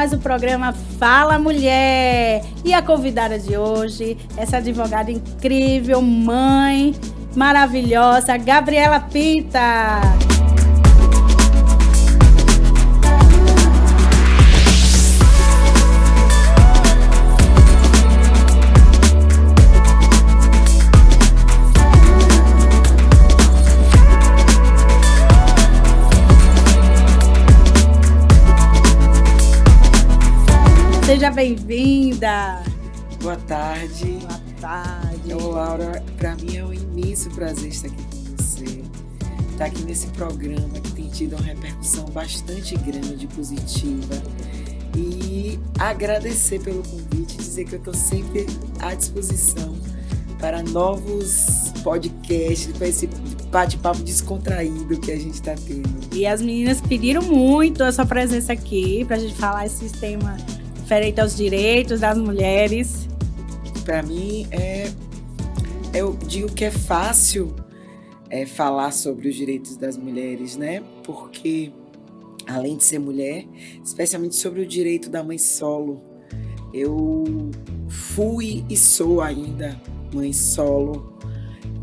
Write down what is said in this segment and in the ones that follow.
mais o programa Fala Mulher. E a convidada de hoje, essa advogada incrível, mãe maravilhosa, Gabriela Pita. Seja bem-vinda. Boa tarde. Boa tarde. Ô, Laura, para mim é um imenso prazer estar aqui com você. Estar aqui nesse programa que tem tido uma repercussão bastante grande, positiva. E agradecer pelo convite, dizer que eu estou sempre à disposição para novos podcasts, para esse bate-papo descontraído que a gente está tendo. E as meninas pediram muito a sua presença aqui para a gente falar esses temas referente aos direitos das mulheres. Para mim, eu digo que é fácil falar sobre os direitos das mulheres, né? Porque, além de ser mulher, especialmente sobre o direito da mãe solo, eu fui e sou ainda mãe solo.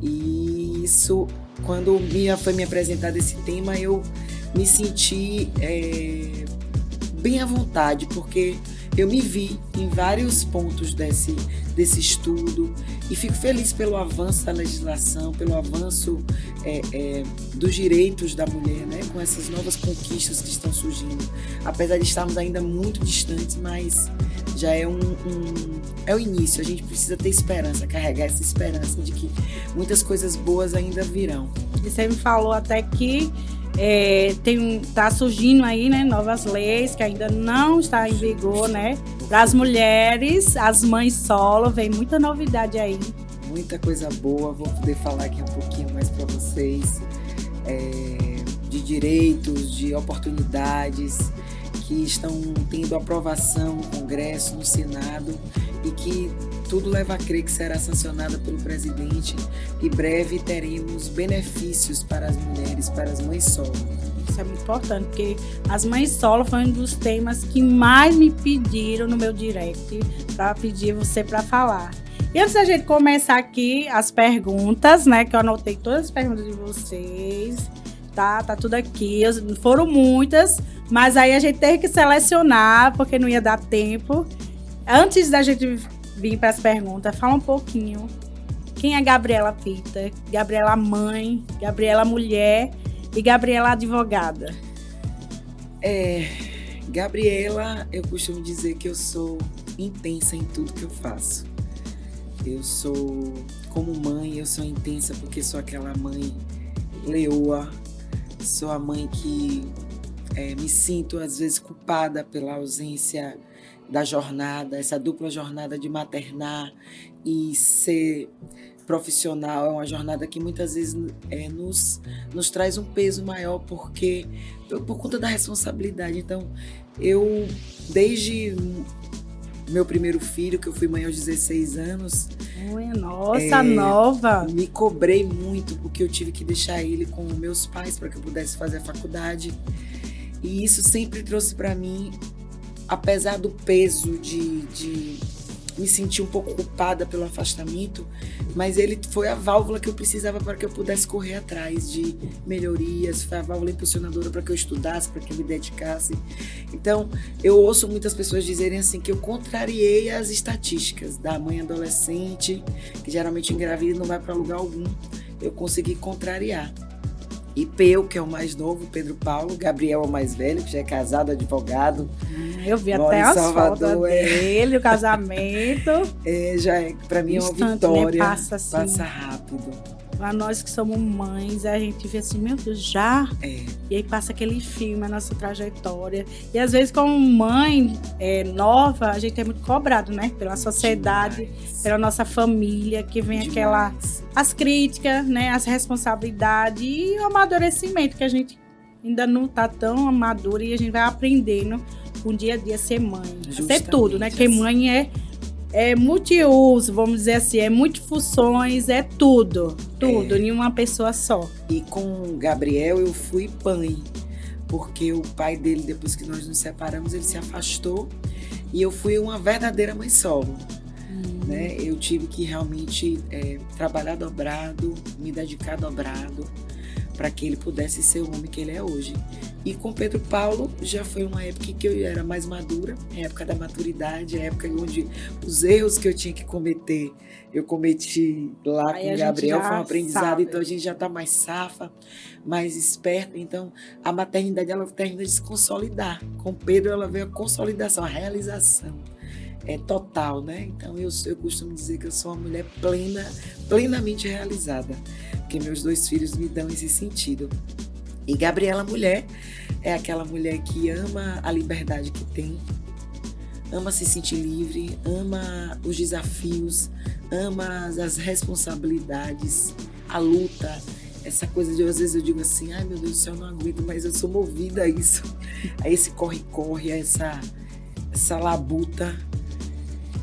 E isso, quando foi me apresentado esse tema, eu me senti bem à vontade, porque eu me vi em vários pontos desse estudo e fico feliz pelo avanço da legislação, pelo avanço dos direitos da mulher, né? Com essas novas conquistas que estão surgindo. Apesar de estarmos ainda muito distantes, mas já é o início. A gente precisa ter esperança, carregar essa esperança de que muitas coisas boas ainda virão. E você me falou até que tá surgindo aí, né, novas leis que ainda não estão em vigor, né? Para as mulheres, as mães solo, vem muita novidade aí. Muita coisa boa, vou poder falar aqui um pouquinho mais para vocês de direitos, de oportunidades que estão tendo aprovação no Congresso, no Senado, e que tudo leva a crer que será sancionada pelo presidente e breve teremos benefícios para as mulheres, para as mães solo. Isso é muito importante, porque as mães solo foi um dos temas que mais me pediram no meu direct, para pedir você para falar. E antes da gente começar aqui as perguntas, né, que eu anotei todas as perguntas de vocês, tá tudo aqui, foram muitas, mas aí a gente teve que selecionar, porque não ia dar tempo. Antes da gente vir para as perguntas, fala um pouquinho. Quem é Gabriela Pita? Gabriela mãe, Gabriela mulher e Gabriela advogada. Gabriela, eu costumo dizer que eu sou intensa em tudo que eu faço. Eu sou, como mãe, eu sou intensa porque sou aquela mãe leoa, sou a mãe que me sinto às vezes culpada pela ausência da jornada, essa dupla jornada de maternar e ser profissional é uma jornada que muitas vezes nos traz um peso maior por conta da responsabilidade. Então, eu, desde meu primeiro filho, que eu fui mãe aos 16 anos... Nossa, nova! Me cobrei muito, porque eu tive que deixar ele com meus pais para que eu pudesse fazer a faculdade. E isso sempre trouxe para mim, apesar do peso de me sentir um pouco culpada pelo afastamento, mas ele foi a válvula que eu precisava para que eu pudesse correr atrás de melhorias, foi a válvula impulsionadora para que eu estudasse, para que eu me dedicasse. Então, eu ouço muitas pessoas dizerem assim que eu contrariei as estatísticas da mãe adolescente, que geralmente engravida e não vai para lugar algum. Eu consegui contrariar. E Peu, que é o mais novo, Pedro Paulo, Gabriel é o mais velho, que já é casado, advogado. Eu vi até as fotos dele, o casamento. Para mim é uma vitória, né? Passa rápido. Para nós que somos mães, a gente vê assim, meu Deus, já? E aí passa aquele filme, a nossa trajetória. E às vezes, como mãe nova, a gente é muito cobrado, né? Pela sociedade, pela nossa família, que vem as críticas, né? As responsabilidades e o amadurecimento, que a gente ainda não tá tão madura e a gente vai aprendendo com o dia a dia a ser mãe. A ser tudo, né? Porque mãe é multiuso, vamos dizer assim, é multifunções, é tudo, em uma pessoa só. E com Gabriel eu fui mãe, porque o pai dele, depois que nós nos separamos, ele se afastou e eu fui uma verdadeira mãe solo. Né? Eu tive que realmente trabalhar dobrado, me dedicar dobrado, para que ele pudesse ser o homem que ele é hoje. E com Pedro Paulo já foi uma época que eu era mais madura, a época da maturidade, a época onde os erros que eu tinha que cometer, eu cometi lá com o Gabriel, foi um aprendizado, sabe. Então a gente já está mais safa, mais esperta, então a maternidade ela termina de se consolidar. Com Pedro ela veio a consolidação, a realização. Total, né? Então eu costumo dizer que eu sou uma mulher plenamente realizada, porque meus 2 filhos me dão esse sentido. E Gabriela mulher é aquela mulher que ama a liberdade que tem, ama se sentir livre, ama os desafios, ama as responsabilidades, a luta, essa coisa de às vezes eu digo assim, ai meu Deus do céu, eu não aguento, mas eu sou movida a isso, a esse corre-corre, a essa labuta.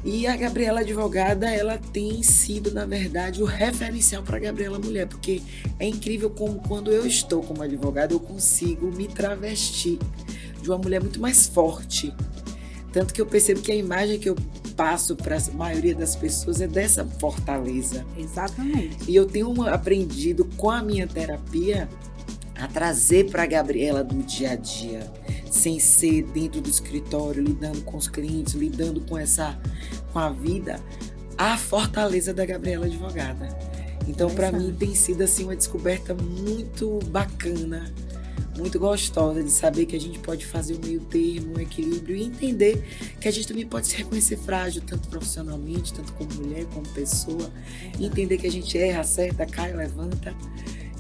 E a Gabriela advogada, ela tem sido, na verdade, o referencial para a Gabriela mulher, porque é incrível como quando eu estou como advogada, eu consigo me travestir de uma mulher muito mais forte. Tanto que eu percebo que a imagem que eu passo para a maioria das pessoas é dessa fortaleza. Exatamente. E eu tenho aprendido com a minha terapia a trazer para a Gabriela do dia a dia, sem ser dentro do escritório, lidando com os clientes, lidando com a vida, a fortaleza da Gabriela advogada. Então, para mim, tem sido assim uma descoberta muito bacana, muito gostosa de saber que a gente pode fazer o meio termo, um equilíbrio e entender que a gente também pode se reconhecer frágil, tanto profissionalmente, tanto como mulher, como pessoa, e entender que a gente erra, acerta, cai, levanta.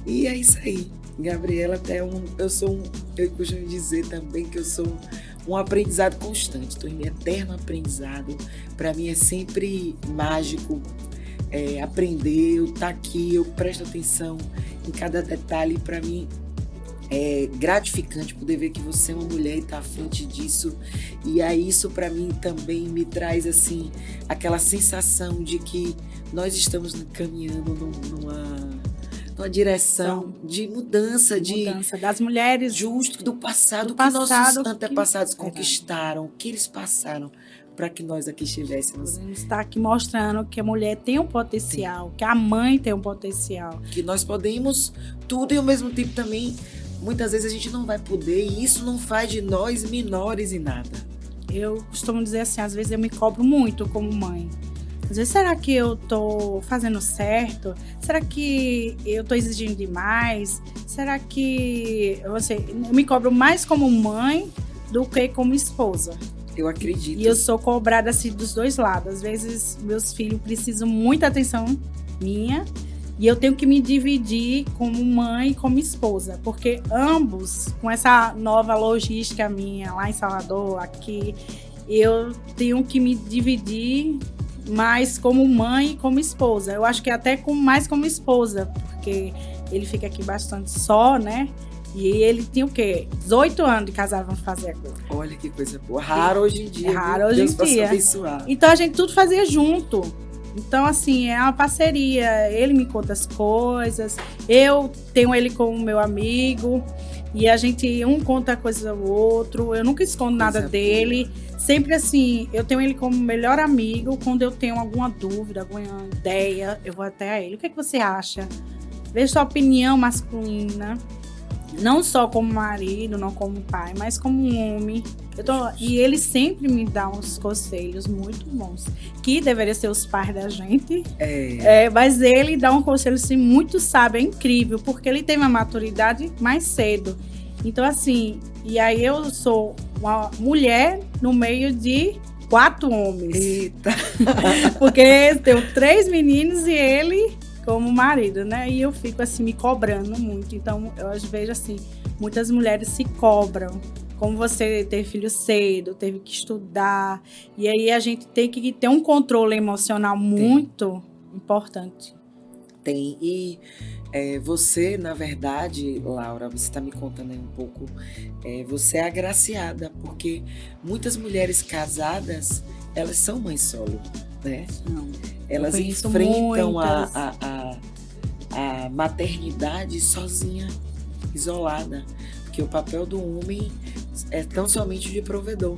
E é isso aí. Gabriela, eu costumo dizer também que eu sou um aprendizado constante, estou em eterno aprendizado. Para mim é sempre mágico aprender, eu estar aqui, eu presto atenção em cada detalhe. Para mim é gratificante poder ver que você é uma mulher e está à frente disso. E aí isso para mim também me traz assim aquela sensação de que nós estamos caminhando numa direção de mudança das mulheres justo do passado que nossos antepassados conquistaram, o que eles passaram para que nós aqui estivéssemos. A gente está aqui mostrando que a mulher tem um potencial, que a mãe tem um potencial. Que nós podemos tudo e ao mesmo tempo também, muitas vezes a gente não vai poder e isso não faz de nós menores em nada. Eu costumo dizer assim, às vezes eu me cobro muito como mãe. Às vezes, será que eu tô fazendo certo? Será que eu tô exigindo demais? Será que eu me cobro mais como mãe do que como esposa? Eu acredito. E eu sou cobrada assim dos 2 lados. Às vezes, meus filhos precisam muita atenção minha e eu tenho que me dividir como mãe e como esposa, porque ambos, com essa nova logística minha lá em Salvador, aqui, eu tenho que me dividir mais como mãe e como esposa. Eu acho que até mais como esposa, porque ele fica aqui bastante só, né? E ele tinha o quê? 18 anos de casado, vamos fazer agora. Olha que coisa boa. Raro hoje em dia. Raro hoje em dia. Então a gente tudo fazia junto. Então, assim, é uma parceria. Ele me conta as coisas, eu tenho ele como meu amigo. E a gente, um conta coisa ao outro. Eu nunca escondo nada dele. Sempre assim, eu tenho ele como melhor amigo. Quando eu tenho alguma dúvida, alguma ideia, eu vou até a ele. O que é que você acha? Veja sua opinião masculina. Não só como marido, não como pai, mas como um homem. E ele sempre me dá uns conselhos muito bons. Que deveria ser os pais da gente. Mas ele dá um conselho assim, muito sábio, é incrível. Porque ele tem uma maturidade mais cedo. Então assim, e aí eu sou uma mulher no meio de 4 homens. Eita! Porque eu tenho 3 meninos e ele como marido, né? E eu fico assim, me cobrando muito. Então, eu vejo assim, muitas mulheres se cobram. Como você teve filho cedo, teve que estudar. E aí a gente tem que ter um controle emocional muito importante. Tem. E você, na verdade, Laura, você está me contando aí um pouco, você é agraciada, porque muitas mulheres casadas, elas são mães solo, né? Não. Elas enfrentam a maternidade sozinha, isolada. porque o papel do homem é tão somente de provedor.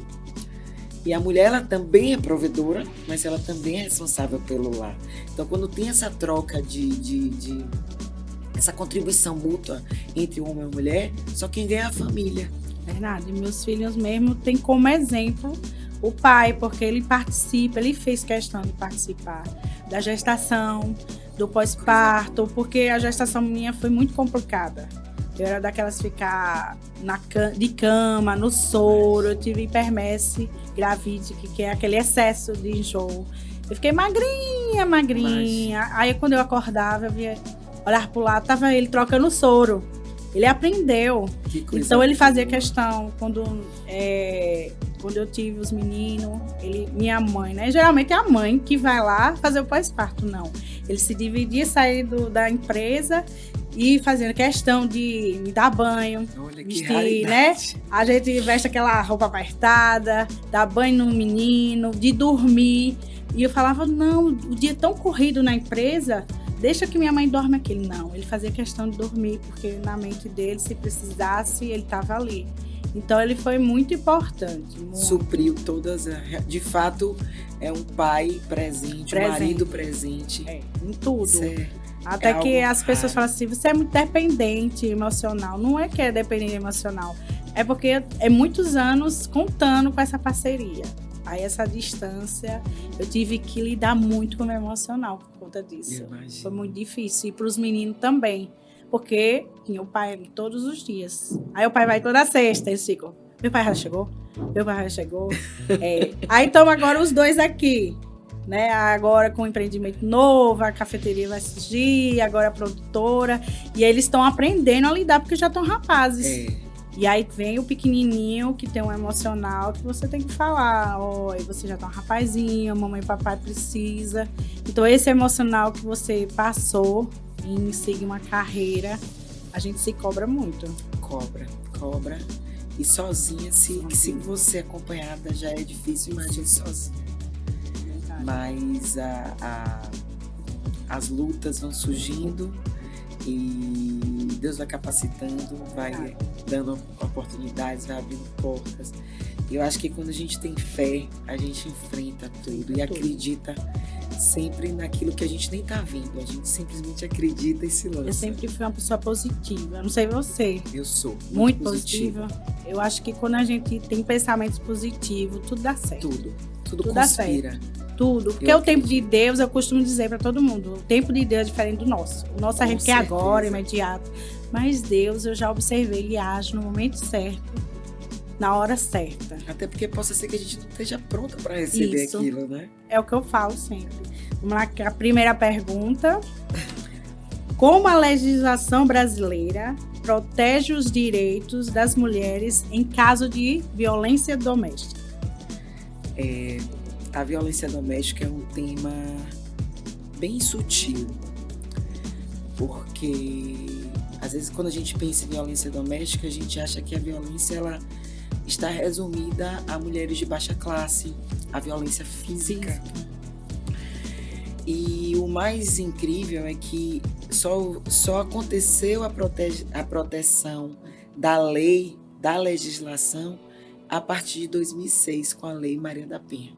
E a mulher, ela também é provedora, mas ela também é responsável pelo lar. Então, quando tem essa troca essa contribuição mútua entre o homem e a mulher, só quem ganha é a família. Verdade. Meus filhos mesmo têm como exemplo o pai, porque ele participa, ele fez questão de participar da gestação, do pós-parto, porque a gestação minha foi muito complicada. Eu era daquelas ficar de cama, no soro, eu tive hipermese gravídica, que é aquele excesso de enjoo. Eu fiquei magrinha. Mas... Aí quando eu acordava, eu via, olhar pro lado, tava ele trocando soro. Ele aprendeu. Então ele fazia questão, quando eu tive os meninos, minha mãe, né? Geralmente é a mãe que vai lá fazer o pós-parto, não. Ele se dividia, sair da empresa e fazendo questão de me dar banho, vestir, né? A gente veste aquela roupa apertada, dar banho no menino, de dormir. E eu falava, não, o dia é tão corrido na empresa, deixa que minha mãe dorme aqui. Não, ele fazia questão de dormir, porque na mente dele, se precisasse, ele estava ali. Então, ele foi muito importante. Muito. Supriu todas. De fato, é um pai presente. Um marido presente. Em tudo. Até que as pessoas falam assim, você é muito dependente emocional. Não é que é dependente emocional. É porque é muitos anos contando com essa parceria. Aí essa distância, eu tive que lidar muito com o meu emocional por conta disso. Foi muito difícil. E para os meninos também. Porque tinha o pai ali todos os dias. Aí o pai vai toda sexta, eles ficam, meu pai já chegou? Meu pai já chegou? Aí estão agora os dois aqui, né? Agora com um empreendimento novo, a cafeteria vai surgir, agora a produtora. E eles estão aprendendo a lidar, porque já estão rapazes. E aí vem o pequenininho que tem um emocional que você tem que falar. Oi, você já tá um rapazinho, a mamãe e papai precisa. Então esse emocional que você passou em seguir uma carreira, a gente se cobra muito. Cobra. E sozinha, se você acompanhada já é difícil, imagine sozinha. Mas as lutas vão surgindo e Deus vai capacitando, vai dando oportunidades, vai abrindo portas. Eu acho que quando a gente tem fé, a gente enfrenta tudo e acredita sempre naquilo que a gente nem tá vendo. A gente simplesmente acredita e se lança. Eu sempre fui uma pessoa positiva. Eu não sei você. Eu sou muito positiva. Eu acho que quando a gente tem pensamentos positivos, tudo dá certo. Tudo conspira. Dá certo. Tudo. Porque o tempo de Deus, eu costumo dizer para todo mundo, o tempo de Deus é diferente do nosso. O nosso a gente quer agora, imediato. Mas Deus, eu já observei, ele age no momento certo, na hora certa. Até porque possa ser que a gente não esteja pronta para receber aquilo, né? É o que eu falo sempre. Vamos lá, a primeira pergunta. Como a legislação brasileira protege os direitos das mulheres em caso de violência doméstica? A violência doméstica é um tema bem sutil, porque às vezes quando a gente pensa em violência doméstica, a gente acha que a violência ela está resumida a mulheres de baixa classe, a violência física. E o mais incrível é que só aconteceu a proteção da lei, da legislação, a partir de 2006, com a Lei Maria da Penha.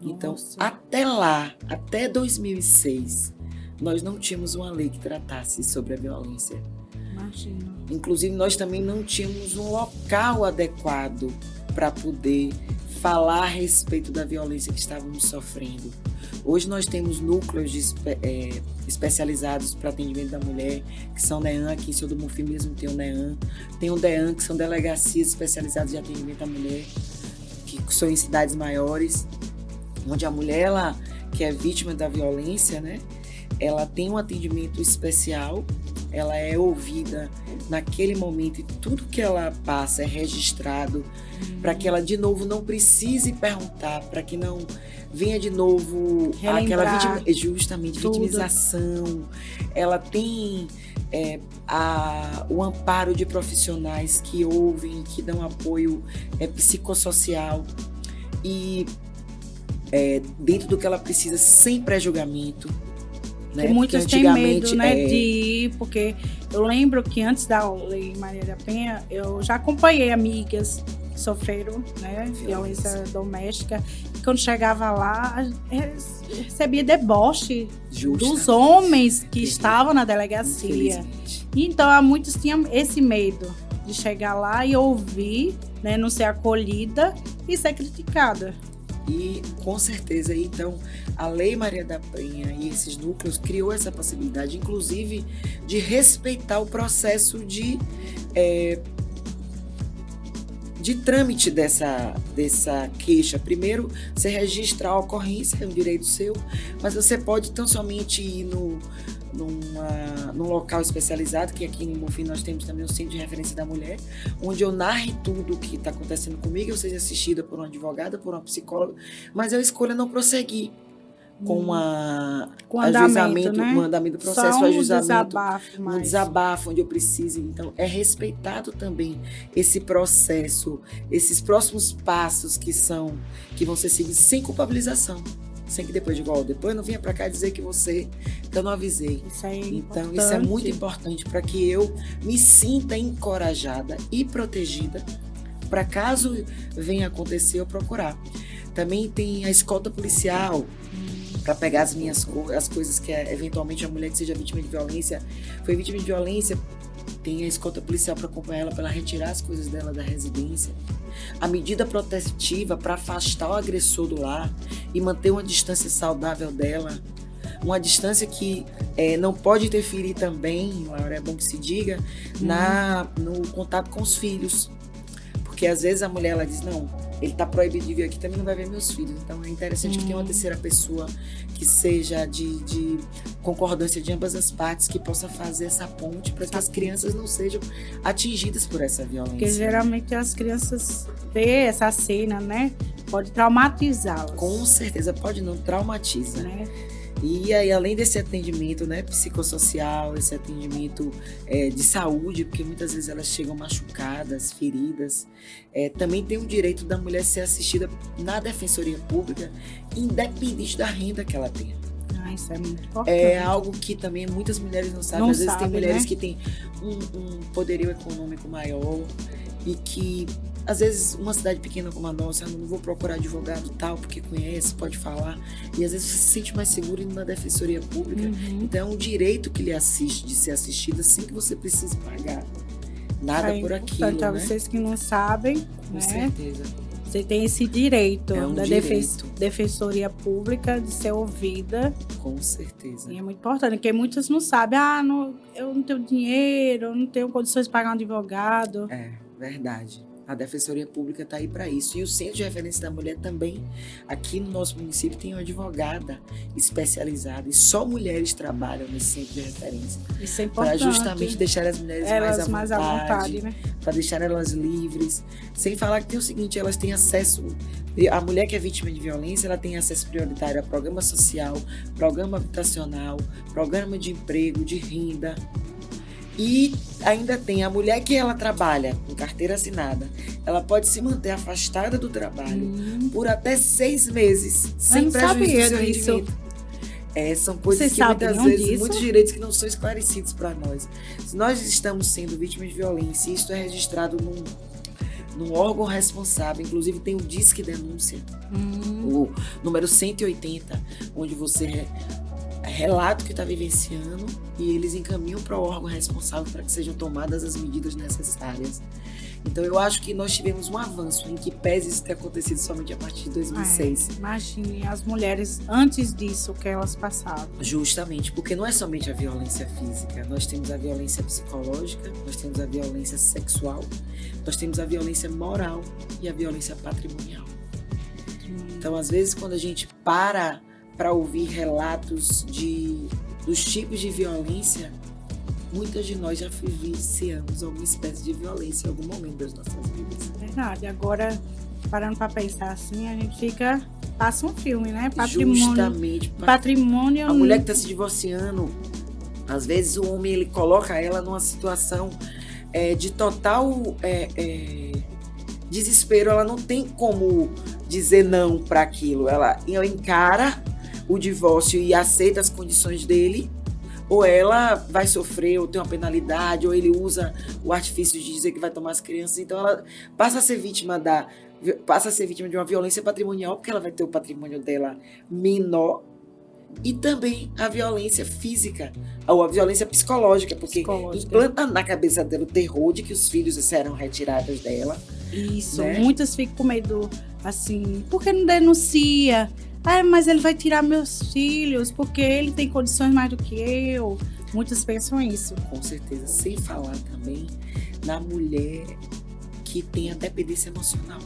Então, até 2006, nós não tínhamos uma lei que tratasse sobre a violência. Imagina. Inclusive, nós também não tínhamos um local adequado para poder falar a respeito da violência que estávamos sofrendo. Hoje nós temos núcleos especializados para atendimento da mulher, que são NEAN, aqui em Senhor do Bonfim mesmo tem o NEAN. Tem o DEAN, que são delegacias especializadas de atendimento à mulher, que são em cidades maiores, onde a mulher ela, que é vítima da violência, né, ela tem um atendimento especial, ela é ouvida naquele momento e tudo que ela passa é registrado para que ela de novo não precise perguntar, para que não venha de novo aquela vitimização. Ela tem o amparo de profissionais que ouvem, que dão apoio psicossocial e dentro do que ela precisa, sem pré-julgamento. né? Que muitos têm medo, né, é, de ir, porque eu lembro que antes da Lei Maria da Penha, eu já acompanhei amigas que sofreram, né, violência doméstica, e quando chegava lá, recebia deboche dos homens que estavam na delegacia. Então, muitos tinham esse medo de chegar lá e ouvir, né, não ser acolhida e ser criticada. E, com certeza, então, a Lei Maria da Penha e esses núcleos criou essa possibilidade, inclusive, de respeitar o processo de trâmite dessa queixa. Primeiro, você registrar a ocorrência, é um direito seu, mas você pode tão somente ir num local especializado, que aqui no Bonfim nós temos também o Centro de Referência da Mulher, onde eu narre tudo o que está acontecendo comigo, eu seja assistida por uma advogada, por uma psicóloga, mas eu escolho não prosseguir com o ajuizamento, né? O andamento do processo, o ajuizamento, um desabafo onde eu precise. Então, é respeitado também esse processo, esses próximos passos que vão ser seguidos sem culpabilização. Sem que depois não venha para cá dizer que eu não avisei. Então, isso é muito importante para que eu me sinta encorajada e protegida para caso venha acontecer eu procurar. Também tem a escolta policial para pegar as coisas que eventualmente a mulher que seja vítima de violência, foi vítima de violência, tem a escolta policial para acompanhar ela, para ela retirar as coisas dela da residência. A medida protetiva para afastar o agressor do lar e manter uma distância saudável dela. Uma distância que não pode interferir também, Laura, é bom que se diga, no contato com os filhos. Porque às vezes a mulher ela diz, não, ele está proibido de vir aqui, também não vai ver meus filhos. Então é interessante que tenha uma terceira pessoa que seja de concordância de ambas as partes, que possa fazer essa ponte para que as crianças não sejam atingidas por essa violência. Porque geralmente as crianças vê essa cena, né? Pode traumatizá-las. Com certeza, pode não, traumatiza. Né? E aí, além desse atendimento, né, psicossocial, esse atendimento de saúde, porque muitas vezes elas chegam machucadas, feridas, também tem o direito da mulher ser assistida na Defensoria Pública, independente da renda que ela tenha. Isso é muito importante. É algo que também muitas mulheres não sabem. Às vezes tem mulheres, né, que têm um poderio econômico maior e que, às vezes, uma cidade pequena como a nossa, eu não vou procurar advogado tal, porque conhece, pode falar, e às vezes você se sente mais seguro indo na Defensoria Pública. Então é um direito que lhe assiste, de ser assistida sem que você precise pagar nada por aquilo. Portanto, a vocês que não sabem, com certeza. Você tem esse direito da direito. Defensoria Pública de ser ouvida. Com certeza. E é muito importante, porque muitas não sabem, eu não tenho dinheiro, eu não tenho condições de pagar um advogado. É, verdade. A Defensoria Pública está aí para isso. E o Centro de Referência da Mulher também, aqui no nosso município, tem uma advogada especializada. E só mulheres trabalham nesse Centro de Referência. Isso é importante. Para justamente deixar as mulheres mais à vontade, né? Para deixar elas livres. Sem falar que tem o seguinte, elas têm acesso... A mulher que é vítima de violência, ela tem acesso prioritário a programa social, programa habitacional, programa de emprego, de renda... E ainda tem a mulher que ela trabalha com carteira assinada. Ela pode se manter afastada do trabalho por até 6 meses, sem prejuízo do seu rendimento. São coisas que muitas vezes, muitos direitos que não são esclarecidos para nós. Se nós estamos sendo vítimas de violência, isso é registrado num órgão responsável, inclusive tem o Disque Denúncia, o número 180, onde você relata o que está vivenciando e eles encaminham para o órgão responsável para que sejam tomadas as medidas necessárias. Então, eu acho que nós tivemos um avanço, em que pese isso ter acontecido somente a partir de 2006. Imagine as mulheres antes disso, o que elas passavam. Justamente, porque não é somente a violência física, nós temos a violência psicológica, nós temos a violência sexual, nós temos a violência moral e a violência patrimonial. Então, às vezes, quando a gente para ouvir relatos dos tipos de violência, muitas de nós já vivenciamos alguma espécie de violência em algum momento das nossas vidas. Verdade. Agora, parando para pensar assim, a gente passa um filme, né? Justamente. Patrimônio. A mulher que está se divorciando, às vezes o homem ele coloca ela numa situação de total desespero. Ela não tem como dizer não para aquilo. Ela encara o divórcio e aceita as condições dele, ou ela vai sofrer, ou tem uma penalidade, ou ele usa o artifício de dizer que vai tomar as crianças, então ela passa a ser vítima de uma violência patrimonial, porque ela vai ter o patrimônio dela menor, e também a violência física, ou a violência psicológica, porque implanta na cabeça dela o terror de que os filhos serão retirados dela. Isso, né? Muitas ficam com medo, assim, por que não denuncia? Mas ele vai tirar meus filhos, porque ele tem condições mais do que eu. Muitas pensam isso. Com certeza, sem falar também na mulher que tem a dependência emocional.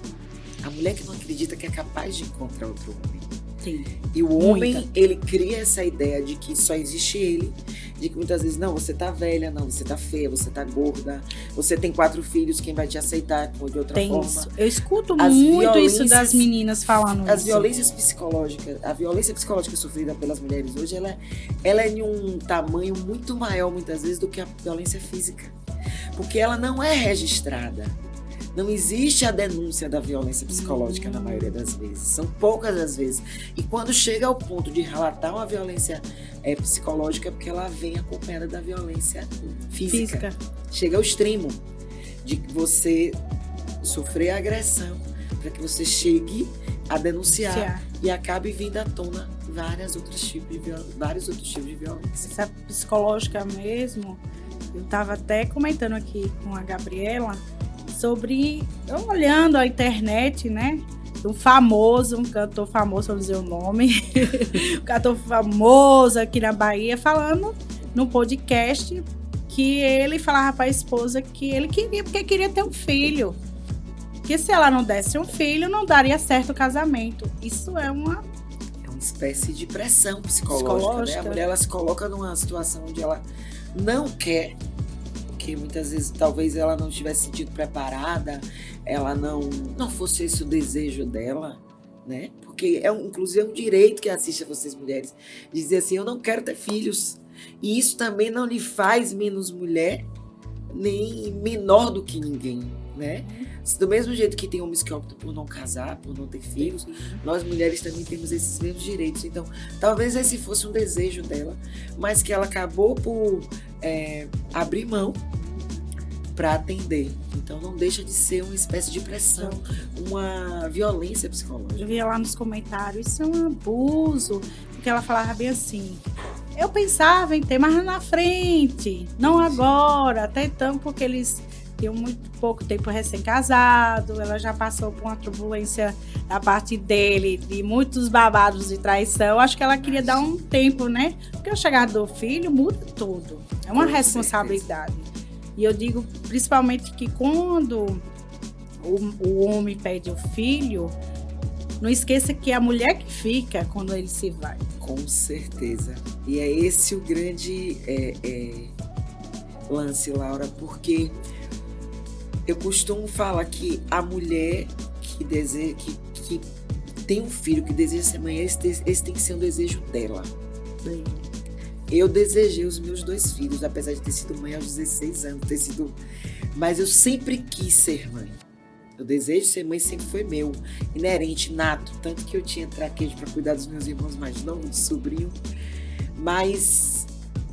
A mulher que não acredita que é capaz de encontrar outro homem. Sim. E o homem, ele cria essa ideia de que só existe ele, de que muitas vezes, não, você tá velha, não, você tá feia, você tá gorda, você tem 4 filhos, quem vai te aceitar de outra forma? Isso. Eu escuto muito isso das meninas falando as isso. Violências psicológicas, a violência psicológica sofrida pelas mulheres hoje, ela é de um tamanho muito maior, muitas vezes, do que a violência física. Porque ela não é registrada. Não existe a denúncia da violência psicológica na maioria das vezes. São poucas as vezes. E quando chega ao ponto de relatar uma violência psicológica, é porque ela vem acompanhada da violência física. Chega ao extremo de você sofrer agressão para que você chegue a denunciar e acabe vindo à tona vários outros tipos de violência. Essa psicológica mesmo, eu estava até comentando aqui com a Gabriela, sobre, olhando a internet, né? Um cantor famoso, vou dizer o nome, um cantor famoso aqui na Bahia, falando no podcast que ele falava para a esposa que ele queria, porque queria ter um filho. Que se ela não desse um filho, não daria certo o casamento. Isso é uma espécie de pressão psicológica. Né? A mulher, ela se coloca numa situação onde ela não quer, que muitas vezes talvez ela não tivesse sentido preparada, ela não fosse esse o desejo dela, né? Porque inclusive é um direito que assiste a vocês mulheres, dizer assim, eu não quero ter filhos. E isso também não lhe faz menos mulher, nem menor do que ninguém, né? Do mesmo jeito que tem homens que optam por não casar, por não ter filhos, nós mulheres também temos esses mesmos direitos. Então, talvez esse fosse um desejo dela, mas que ela acabou por abrir mão para atender. Então, não deixa de ser uma espécie de pressão, uma violência psicológica. Eu via lá nos comentários, isso é um abuso, porque ela falava bem assim, eu pensava em ter mais na frente, não agora, até então, porque eles tinham muito pouco tempo recém-casado, ela já passou por uma turbulência da parte dele, de muitos babados de traição. Acho que ela queria dar um tempo, né? Porque a chegada do filho muda tudo. É uma responsabilidade. E eu digo, principalmente, que quando o homem pede o filho, não esqueça que é a mulher que fica quando ele se vai. Com certeza. E é esse o grande lance, Laura, porque eu costumo falar que a mulher que deseja, que tem um filho, que deseja ser mãe, esse tem que ser um desejo dela. Sim. Eu desejei os meus 2 filhos, apesar de ter sido mãe aos 16 anos, mas eu sempre quis ser mãe. O desejo de ser mãe sempre foi meu, inerente, nato, tanto que eu tinha traquejo para cuidar dos meus irmãos mais novos, do sobrinho, mas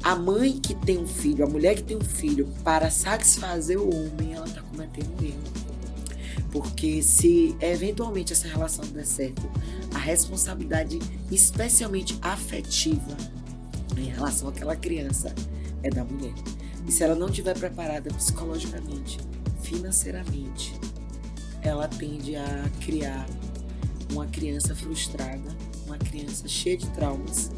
a mãe que tem um filho, a mulher que tem um filho, para satisfazer o homem, ela está cometendo um erro. Porque se eventualmente essa relação não der certo, a responsabilidade, especialmente afetiva, em relação àquela criança, é da mulher. E se ela não estiver preparada psicologicamente, financeiramente, ela tende a criar uma criança frustrada, uma criança cheia de traumas.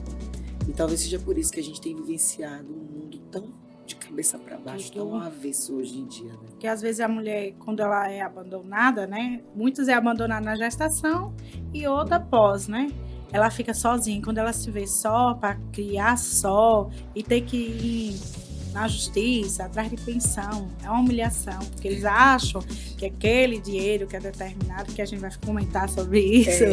E talvez seja por isso que a gente tem vivenciado um mundo tão de cabeça para baixo, tão avesso hoje em dia, né? Porque às vezes a mulher, quando ela é abandonada, né? Muitas é abandonada na gestação e outra após, né? Ela fica sozinha. Quando ela se vê só, para criar só, e ter que ir na justiça, atrás de pensão. É uma humilhação, porque eles acham que aquele dinheiro que é determinado, que a gente vai comentar sobre isso,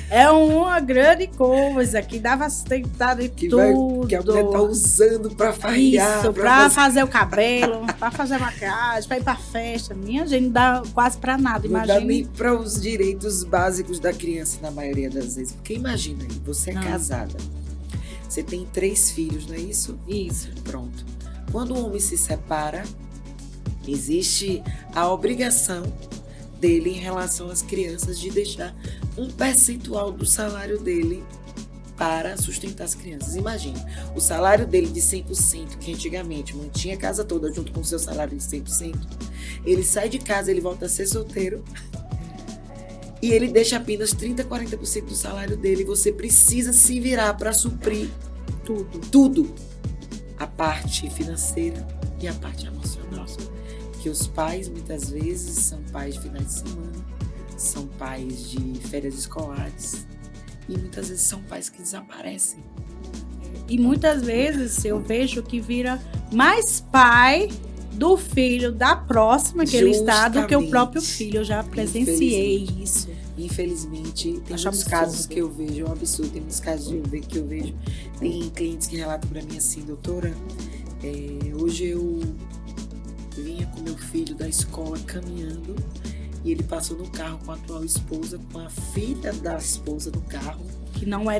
é uma grande coisa, que dava sustentado e tudo. Que a mulher tá usando pra farrear. Isso, pra fazer o cabelo, pra fazer a maquiagem, pra ir pra festa. Minha gente, não dá quase pra nada. Não dá nem para os direitos básicos da criança, na maioria das vezes. Porque imagina aí, você é casada, você tem 3 filhos, não é isso? Isso. Pronto. Quando o homem se separa, existe a obrigação dele em relação às crianças de deixar um percentual do salário dele para sustentar as crianças. Imagine, o salário dele de 100%, que antigamente mantinha a casa toda junto com o seu salário de 100%, ele sai de casa, ele volta a ser solteiro e ele deixa apenas 30%, 40% do salário dele. Você precisa se virar para suprir tudo. A parte financeira e a parte emocional. Que os pais, muitas vezes, são pais de finais de semana, são pais de férias escolares, e muitas vezes são pais que desaparecem. E muitas vezes eu vejo que vira mais pai do filho da próxima que ele está do que o próprio filho. Eu já presenciei isso. Infelizmente, tem muitos casos que eu vejo, é um absurdo, tem muitos casos que eu vejo. Tem clientes que relatam para mim assim, doutora, hoje eu vinha com meu filho da escola caminhando e ele passou no carro com a atual esposa, com a filha da esposa no carro. Que não é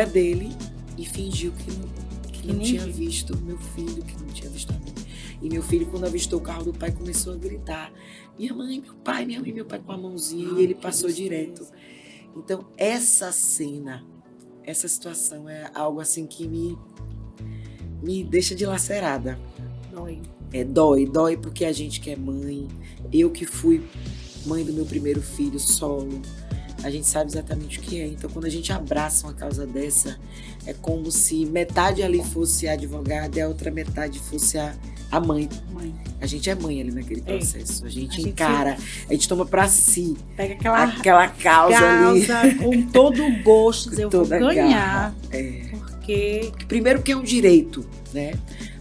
dele. E fingiu que não tinha visto meu filho, que não tinha visto a mim. E meu filho, quando avistou o carro do pai, começou a gritar: minha mãe, meu pai, minha mãe, meu pai, com a mãozinha. E ele passou direto. Então, essa cena, essa situação é algo assim que me deixa dilacerada. Dói porque a gente que é mãe, eu que fui mãe do meu primeiro filho solo, a gente sabe exatamente o que é. Então, quando a gente abraça uma causa dessa, é como se metade ali fosse a advogada e a outra metade fosse a mãe. A gente é mãe ali naquele processo. A gente encara, a gente toma pra si. Pega aquela causa ali. Com todo o gosto, eu vou ganhar. Porque... Primeiro que é um direito, né?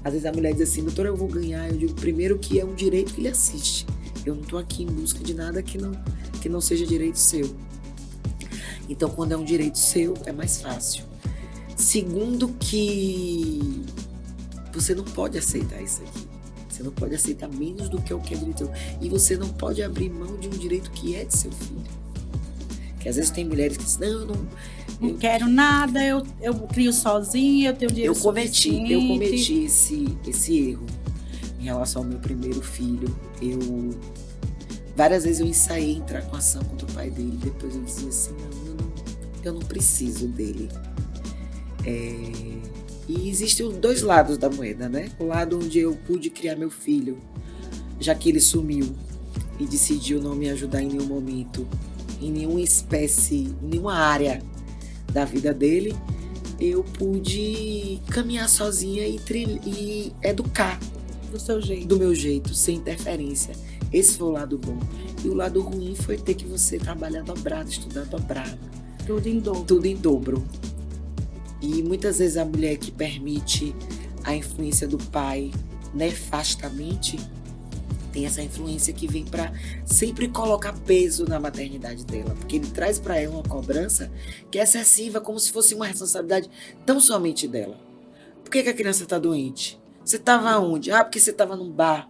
Às vezes a mulher diz assim, doutora, eu vou ganhar. Eu digo, primeiro que é um direito que lhe assiste. Eu não tô aqui em busca de nada que não seja direito seu. Então, quando é um direito seu, é mais fácil. Segundo que você não pode aceitar isso aqui. Você não pode aceitar menos do que o que é direito seu. E você não pode abrir mão de um direito que é de seu filho. Que às vezes tem mulheres que dizem, não quero nada, eu crio sozinha, eu tenho dinheiro suficiente. Eu cometi esse erro em relação ao meu primeiro filho. Várias vezes eu ensaiei entrar com ação contra o pai dele. Depois eu dizia assim, eu não preciso dele. E existem os 2 lados da moeda, né? O lado onde eu pude criar meu filho, já que ele sumiu e decidiu não me ajudar em nenhum momento, em nenhuma área da vida dele, eu pude caminhar sozinha e educar do meu jeito, sem interferência. Esse foi o lado bom. E o lado ruim foi ter que você trabalhar dobrado, estudar dobrado. Tudo em dobro. E muitas vezes a mulher que permite a influência do pai nefastamente tem essa influência que vem para sempre colocar peso na maternidade dela. Porque ele traz para ela uma cobrança que é excessiva, como se fosse uma responsabilidade tão somente dela. Por que a criança está doente? Você estava onde? Porque você estava num bar.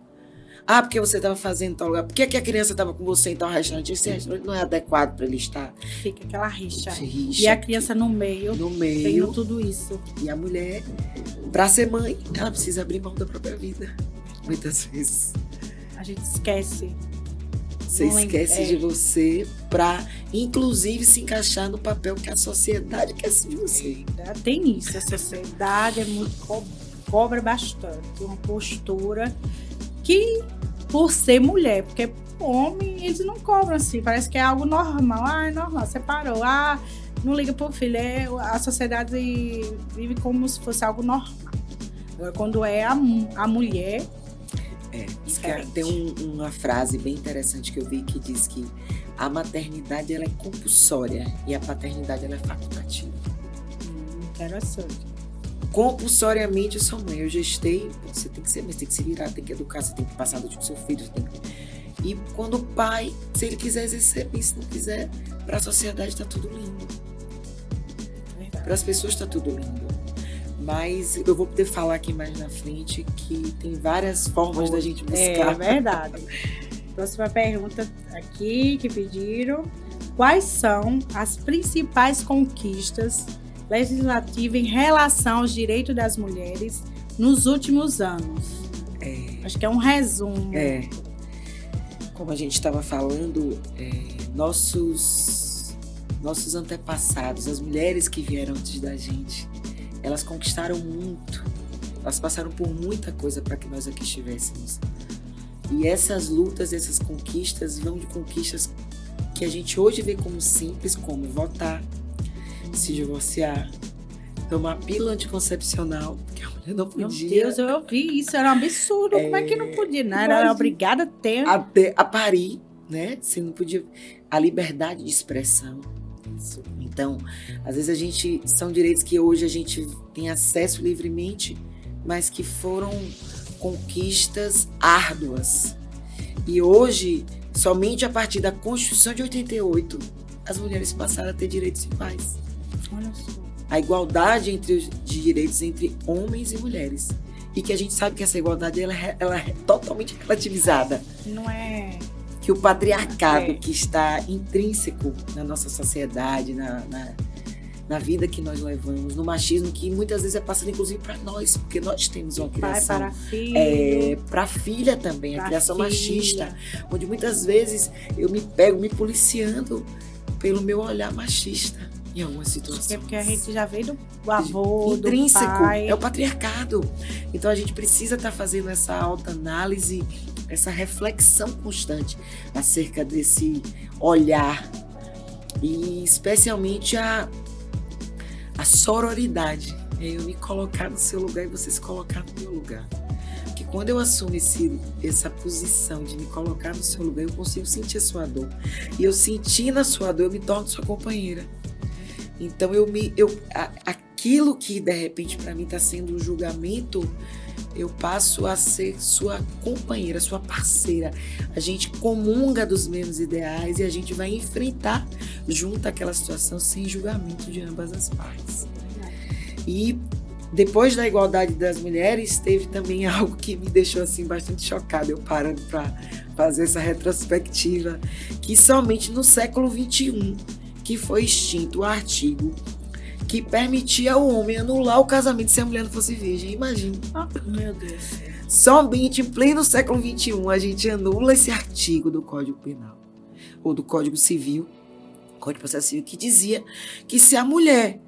Porque você estava fazendo tal lugar. Por que a criança estava com você em tal restaurante? Esse restaurante não é adequado para ele estar. Fica aquela rixa. E a criança no meio. Tendo tudo isso. E a mulher, para ser mãe, ela precisa abrir mão da própria vida. Muitas vezes. A gente esquece. Você esquece de você para, inclusive, se encaixar no papel que a sociedade quer de você. Tem isso. A sociedade é muito cobra bastante. Uma postura que, por ser mulher, porque homem, eles não cobram assim, parece que é algo normal. É normal, separou, não liga pro filho, a sociedade vive como se fosse algo normal. Agora, quando é a mulher, tem uma frase bem interessante que eu vi que diz que a maternidade ela é compulsória e a paternidade ela é facultativa. Interessante. compulsoriamente eu sou mãe. Eu gestei, você tem que ser mãe, você tem que se virar, tem que educar, você tem que passar do tipo seu filho, você tem que... E quando o pai, se ele quiser exercer bem, se não quiser, para a sociedade tá tudo lindo. Para as pessoas tá tudo lindo. Mas eu vou poder falar aqui mais na frente que tem várias formas da gente buscar. É verdade. Próxima pergunta aqui que pediram. Quais são as principais conquistas legislativas em relação aos direitos das mulheres nos últimos anos? Acho que é um resumo. Como a gente estava falando, nossos antepassados, as mulheres que vieram antes da gente, elas conquistaram muito, elas passaram por muita coisa para que nós aqui estivéssemos. E essas lutas, essas conquistas vão de conquistas que a gente hoje vê como simples, como votar, se divorciar, tomar pílula anticoncepcional, que a mulher não podia. Meu Deus, eu ouvi isso, era um absurdo. Como é que não podia? Não, era obrigada a ter. A parir, né? Você não podia. A liberdade de expressão. Isso. Então, às vezes são direitos que hoje a gente tem acesso livremente, mas que foram conquistas árduas. E hoje, somente a partir da Constituição de 88, as mulheres passaram a ter direitos iguais. Olha só. A igualdade de direitos entre homens e mulheres. E que a gente sabe que essa igualdade ela é totalmente relativizada. Não é... Que o patriarcado que está intrínseco na nossa sociedade, na vida que nós levamos, no machismo que muitas vezes é passado inclusive para nós, porque nós temos uma criação para filho, para a filha também, a criação machista, onde muitas vezes eu me pego me policiando pelo meu olhar machista em algumas situações. É porque a gente já veio do avô, intrínseco, do pai. é o patriarcado. Então a gente precisa estar fazendo essa autoanálise, essa reflexão constante acerca desse olhar e especialmente a sororidade, eu me colocar no seu lugar e você se colocar no meu lugar. Porque quando eu assumo essa posição de me colocar no seu lugar, eu consigo sentir a sua dor. E eu sentindo a sua dor, eu me torno sua companheira. Então aquilo que de repente para mim está sendo um julgamento, eu passo a ser sua companheira, sua parceira. A gente comunga dos mesmos ideais e a gente vai enfrentar junto aquela situação sem julgamento de ambas as partes. E depois da igualdade das mulheres, teve também algo que me deixou assim bastante chocada, eu parando para fazer essa retrospectiva, que somente no século XXI que foi extinto o artigo que permitia ao homem anular o casamento se a mulher não fosse virgem. Imagina. Meu Deus. Somente em pleno século XXI a gente anula esse artigo do Código Penal ou do Código Civil, Código de Processo Civil, que dizia que se a mulher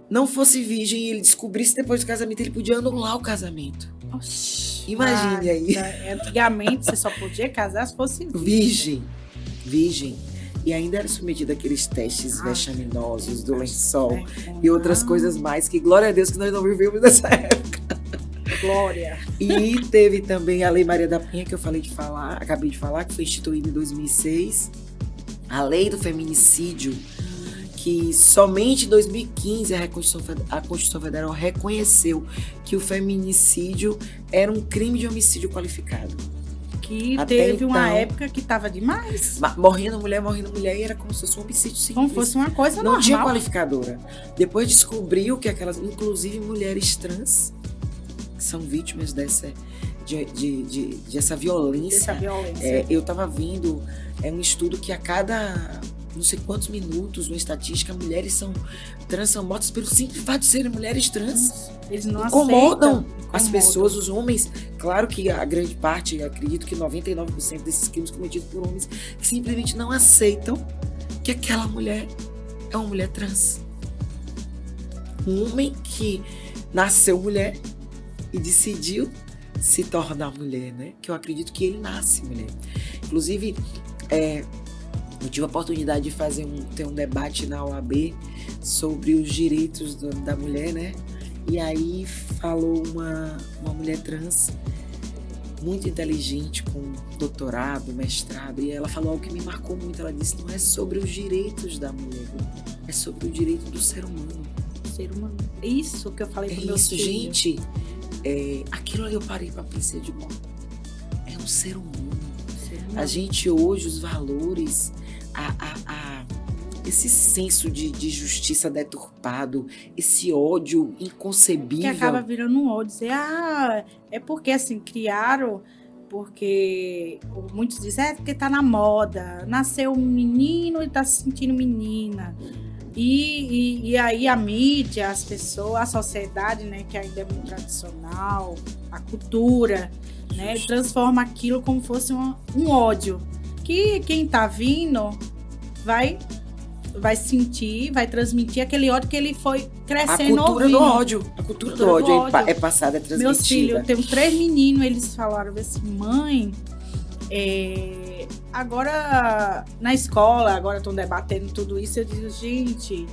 não fosse virgem e ele descobrisse depois do casamento, ele podia anular o casamento. Oxi, imagine aí. Antigamente você só podia casar se fosse virgem. Virgem. E ainda era submetida àqueles testes vexaminosos do lençol e outras coisas mais, que glória a Deus que nós não vivemos nessa época. Glória. E teve também a Lei Maria da Penha, que eu acabei de falar, que foi instituída em 2006. A Lei do Feminicídio, que somente em 2015 a Constituição Federal reconheceu que o feminicídio era um crime de homicídio qualificado. Que teve uma época que estava demais. Morrendo mulher, e era como se fosse um homicídio simples. Como fosse uma coisa normal. Não tinha qualificadora. Depois descobriu que aquelas, inclusive mulheres trans, que são vítimas dessa violência. Eu estava vendo um estudo que a cada não sei quantos minutos, uma estatística, mulheres trans são mortas pelo simples fato de serem mulheres trans. Eles não incomodam as pessoas, os homens. Claro que a grande parte, acredito que 99% desses crimes cometidos por homens, que simplesmente não aceitam que aquela mulher é uma mulher trans. Um homem que nasceu mulher e decidiu se tornar mulher, né? Que eu acredito que ele nasce mulher. Inclusive, eu tive a oportunidade de ter um debate na OAB sobre os direitos da mulher, né? E aí falou uma mulher trans muito inteligente, com doutorado, mestrado, e ela falou algo que me marcou muito. Ela disse: não é sobre os direitos da mulher, é sobre o direito do ser humano. Ser humano. Isso que eu falei É pro meu isso, filho. gente. Aquilo ali eu parei pra pensar de bom. É um ser humano. A gente hoje, os valores, esse senso de justiça deturpado, esse ódio inconcebível. Que acaba virando um ódio. Dizer, é porque assim, criaram, porque muitos dizem, porque tá na moda. Nasceu um menino e tá se sentindo menina. E aí a mídia, as pessoas, a sociedade, né, que ainda é muito tradicional, a cultura, né, transforma aquilo como fosse um ódio. Que quem tá vindo vai sentir, vai transmitir aquele ódio que ele foi crescendo. A cultura ouvindo. do ódio. A cultura do ódio é passada, é transmitida. Meus filhos, eu tenho 3 meninos, eles falaram assim, mãe, agora na escola, agora estão debatendo tudo isso, eu digo, gente,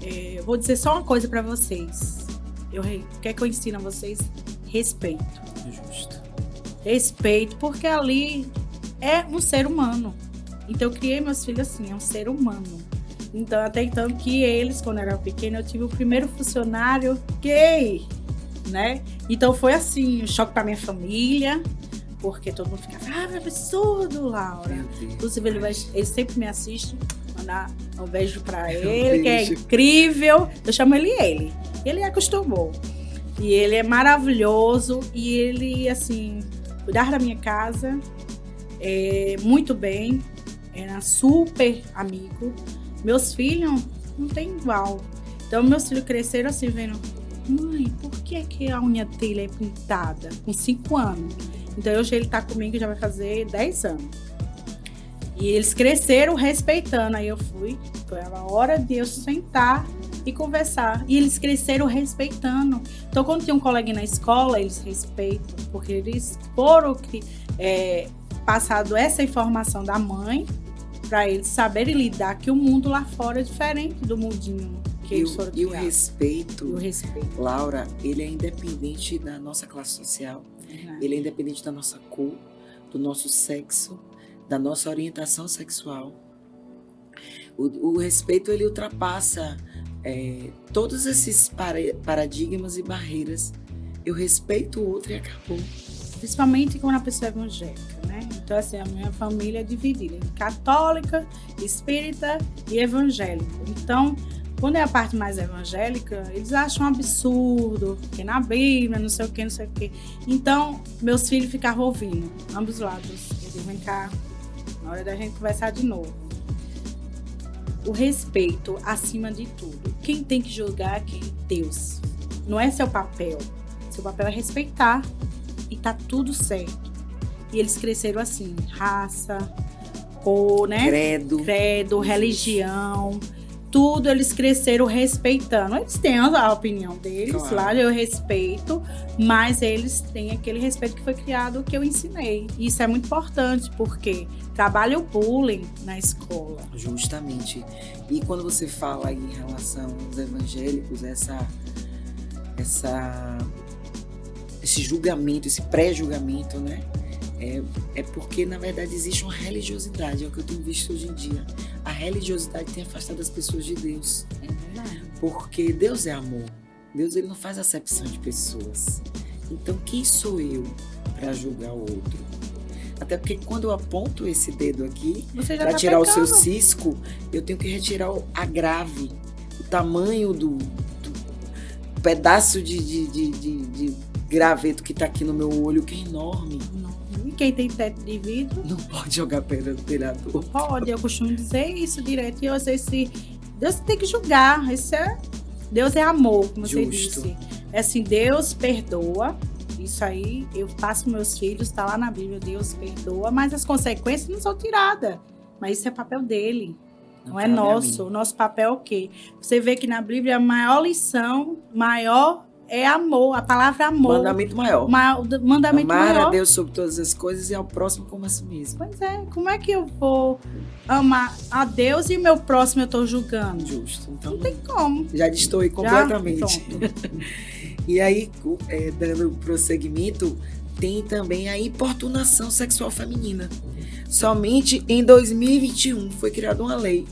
eu vou dizer só uma coisa para vocês. O que é que eu ensino a vocês? Respeito. Justo. Respeito, porque ali é um ser humano. Então eu criei meus filhos assim, é um ser humano. Então, até então que eles, quando eu era pequena, eu tive o primeiro funcionário gay, né? Então foi assim, um choque para minha família, porque todo mundo ficava, é absurdo, Laura. Inclusive, ele sempre me assiste, mandar um beijo para ele, que é incrível. Eu chamo ele. Ele acostumou. E ele é maravilhoso, e ele, assim, cuidava da minha casa, muito bem, era super amigo. Meus filhos não tem igual. Então, meus filhos cresceram assim, vendo, mãe, por que a unha dele é pintada? Com 5 anos. Então, hoje ele tá comigo, já vai fazer 10 anos. E eles cresceram respeitando. Aí eu foi a hora de eu sentar e conversar. E eles cresceram respeitando. Então, quando tem um coleguinha na escola, eles respeitam. Porque eles foram passado essa informação da mãe, para eles saberem lidar que o mundo lá fora é diferente do mundinho que eles foram criados. E o respeito, Laura, ele é independente da nossa classe social, ele é independente da nossa cor, do nosso sexo, da nossa orientação sexual. O respeito, ele ultrapassa todos esses paradigmas e barreiras. Eu respeito o outro e acabou. Principalmente quando a pessoa é evangélica, né? Então, assim, a minha família é dividida em católica, espírita e evangélico. Então, quando é a parte mais evangélica, eles acham um absurdo, que na Bíblia, não sei o quê. Então, meus filhos ficavam ouvindo, ambos os lados. Eu digo, vem cá, na hora da gente conversar de novo. O respeito acima de tudo. Quem tem que julgar é quem? Deus. Não é seu papel. Seu papel é respeitar. E tá tudo certo. E eles cresceram assim, raça, cor, né? Credo, religião, tudo eles cresceram respeitando. Eles têm a opinião deles, claro. Lá eu respeito, mas eles têm aquele respeito que foi criado, que eu ensinei. E isso é muito importante, porque trabalha o bullying na escola. Justamente. E quando você fala em relação aos evangélicos, esse julgamento, esse pré-julgamento, né? É porque, na verdade, existe uma religiosidade, é o que eu tenho visto hoje em dia. A religiosidade tem afastado as pessoas de Deus. É verdade. Porque Deus é amor. Deus, ele não faz acepção de pessoas. Então, quem sou eu para julgar o outro? Até porque quando eu aponto esse dedo aqui para tirar o seu cisco, eu tenho que retirar a grave, o tamanho do pedaço de graveto que tá aqui no meu olho, que é enorme. E quem tem teto de vidro não pode jogar pedra no telhador. Pode, eu costumo dizer isso direto. E eu sei se Deus tem que julgar. Deus é amor, como você disse. É assim, Deus perdoa. Isso aí eu passo para meus filhos, está lá na Bíblia, Deus perdoa, mas as consequências não são tiradas. Mas isso é papel dele. Não é nosso. O nosso papel é o quê? Você vê que na Bíblia a maior lição, é amor, a palavra amor. Mandamento maior. Mandamento maior. Amar a Deus sobre todas as coisas e ao próximo como a si mesmo. Pois é, como é que eu vou amar a Deus e o meu próximo eu estou julgando? Justo. Então, não tem como. Já destoei completamente. E aí, dando prosseguimento, tem também a importunação sexual feminina. Somente em 2021 foi criada uma lei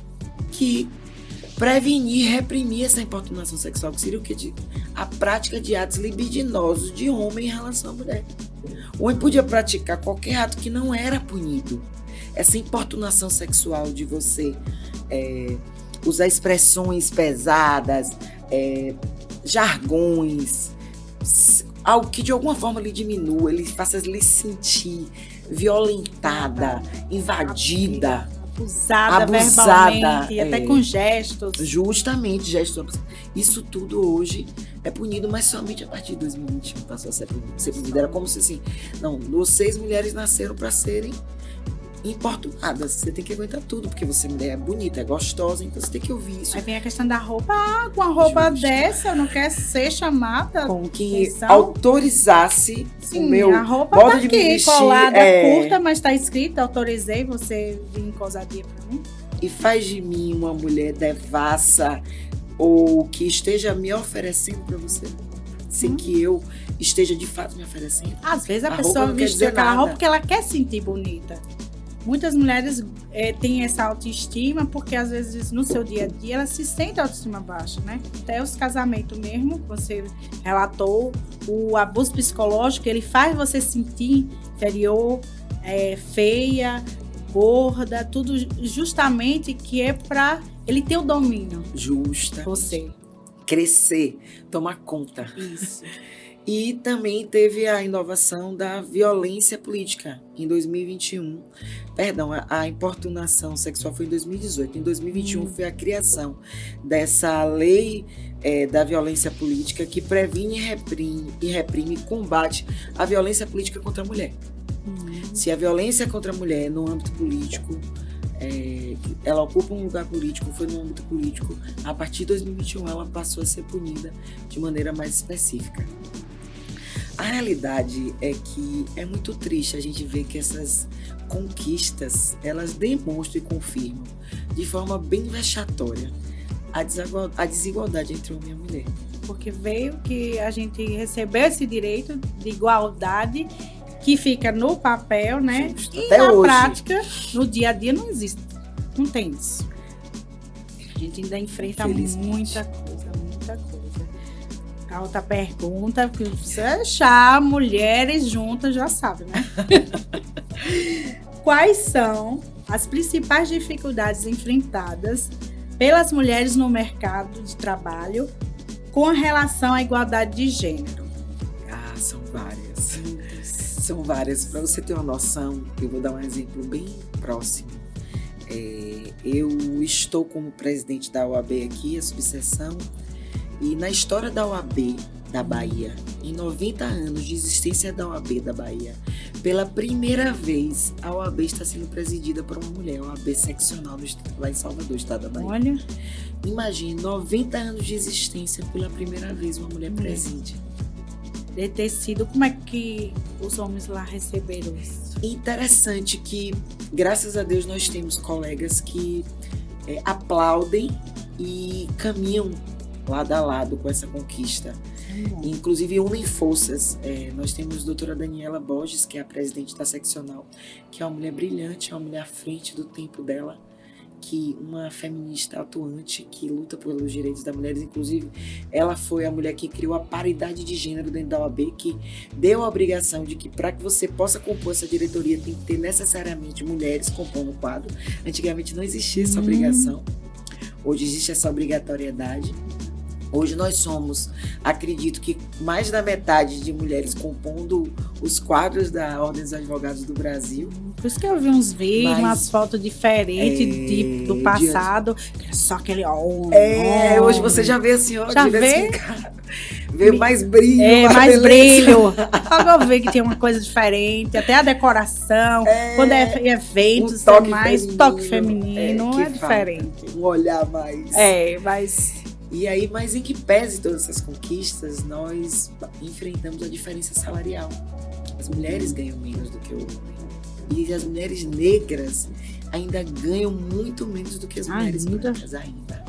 que prevenir e reprimir essa importunação sexual, que seria o quê? A prática de atos libidinosos de homem em relação à mulher. O homem podia praticar qualquer ato que não era punido. Essa importunação sexual de você usar expressões pesadas, jargões, algo que de alguma forma lhe diminua, ele faça lhe sentir violentada, invadida, abusada verbalmente, e até com gestos. Justamente, gestos. Isso tudo hoje é punido, mas somente a partir de 2021 passou a ser punido. Era como se assim, não, vocês mulheres nasceram para serem importunadas, você tem que aguentar tudo, porque você mulher é bonita, é gostosa, então você tem que ouvir isso. Aí vem a questão da roupa. Com a roupa dessa eu não quero ser chamada. Com que autorizasse o meu a roupa modo tá de aqui, me vestir, colada, curta, mas tá escrito, autorizei você vir com ousadia pra mim. E faz de mim uma mulher devassa, ou que esteja me oferecendo pra você, sem que eu esteja de fato me oferecendo. Às vezes a pessoa veste aquela roupa porque ela quer se sentir bonita. Muitas mulheres têm essa autoestima porque, às vezes, no seu dia a dia, ela se sente autoestima baixa, né? Até os casamentos mesmo, você relatou, o abuso psicológico, ele faz você se sentir inferior, feia, gorda, tudo justamente que é para ele ter o domínio. Justa. Você. Crescer, tomar conta. Isso. E também teve a inovação da violência política em 2021. Perdão, a importunação sexual foi em 2018. Em 2021 foi a criação dessa lei da violência política que previne e reprime e combate a violência política contra a mulher. Se a violência contra a mulher no âmbito político, ela ocupa um lugar político, foi no âmbito político, a partir de 2021 ela passou a ser punida de maneira mais específica. A realidade é que é muito triste a gente ver que essas conquistas, elas demonstram e confirmam de forma bem vexatória a desigualdade entre homem e mulher. Porque veio que a gente recebeu esse direito de igualdade que fica no papel, né? Justo. E até na hoje, prática, no dia a dia, não existe. Não tem isso. A gente ainda enfrenta muita coisa. A outra pergunta, que você achar mulheres juntas, já sabe, né? Quais são as principais dificuldades enfrentadas pelas mulheres no mercado de trabalho com relação à igualdade de gênero? São várias. São várias. Para você ter uma noção, eu vou dar um exemplo bem próximo. Eu estou como presidente da OAB aqui, a subseção, e na história da OAB da Bahia, em 90 anos de existência da OAB da Bahia, pela primeira vez a OAB está sendo presidida por uma mulher, a OAB seccional lá em Salvador, estado da Bahia. Olha. Imagine, 90 anos de existência, pela primeira vez uma mulher preside. De ter sido, como é que os homens lá receberam isso? Interessante que, graças a Deus, nós temos colegas que aplaudem e caminham lado a lado com essa conquista. Inclusive unem forças. Nós temos a doutora Daniela Borges, que é a presidente da seccional, que é uma mulher brilhante, é uma mulher à frente do tempo dela, que uma feminista atuante que luta pelos direitos das mulheres. Inclusive, ela foi a mulher que criou a paridade de gênero dentro da OAB, que deu a obrigação de que para que você possa compor essa diretoria tem que ter necessariamente mulheres compondo o quadro. Antigamente não existia essa obrigação. Hoje existe essa obrigatoriedade. Hoje nós somos, acredito que mais da metade de mulheres compondo os quadros da Ordem dos Advogados do Brasil. Por isso que eu vi uns vídeos, umas fotos diferentes do passado, que era só aquele homem. Hoje você já vê assim, já diversificado. Vê mais brilho. Mais brilho. Logo eu vi que tinha uma coisa diferente, até a decoração, quando é eventos, é mais toque feminino, é diferente. Um olhar mais. Mas... E aí, mas em que pese todas essas conquistas, nós enfrentamos a diferença salarial. As mulheres ganham menos do que o homem. E as mulheres negras ainda ganham muito menos do que as mulheres brancas ainda.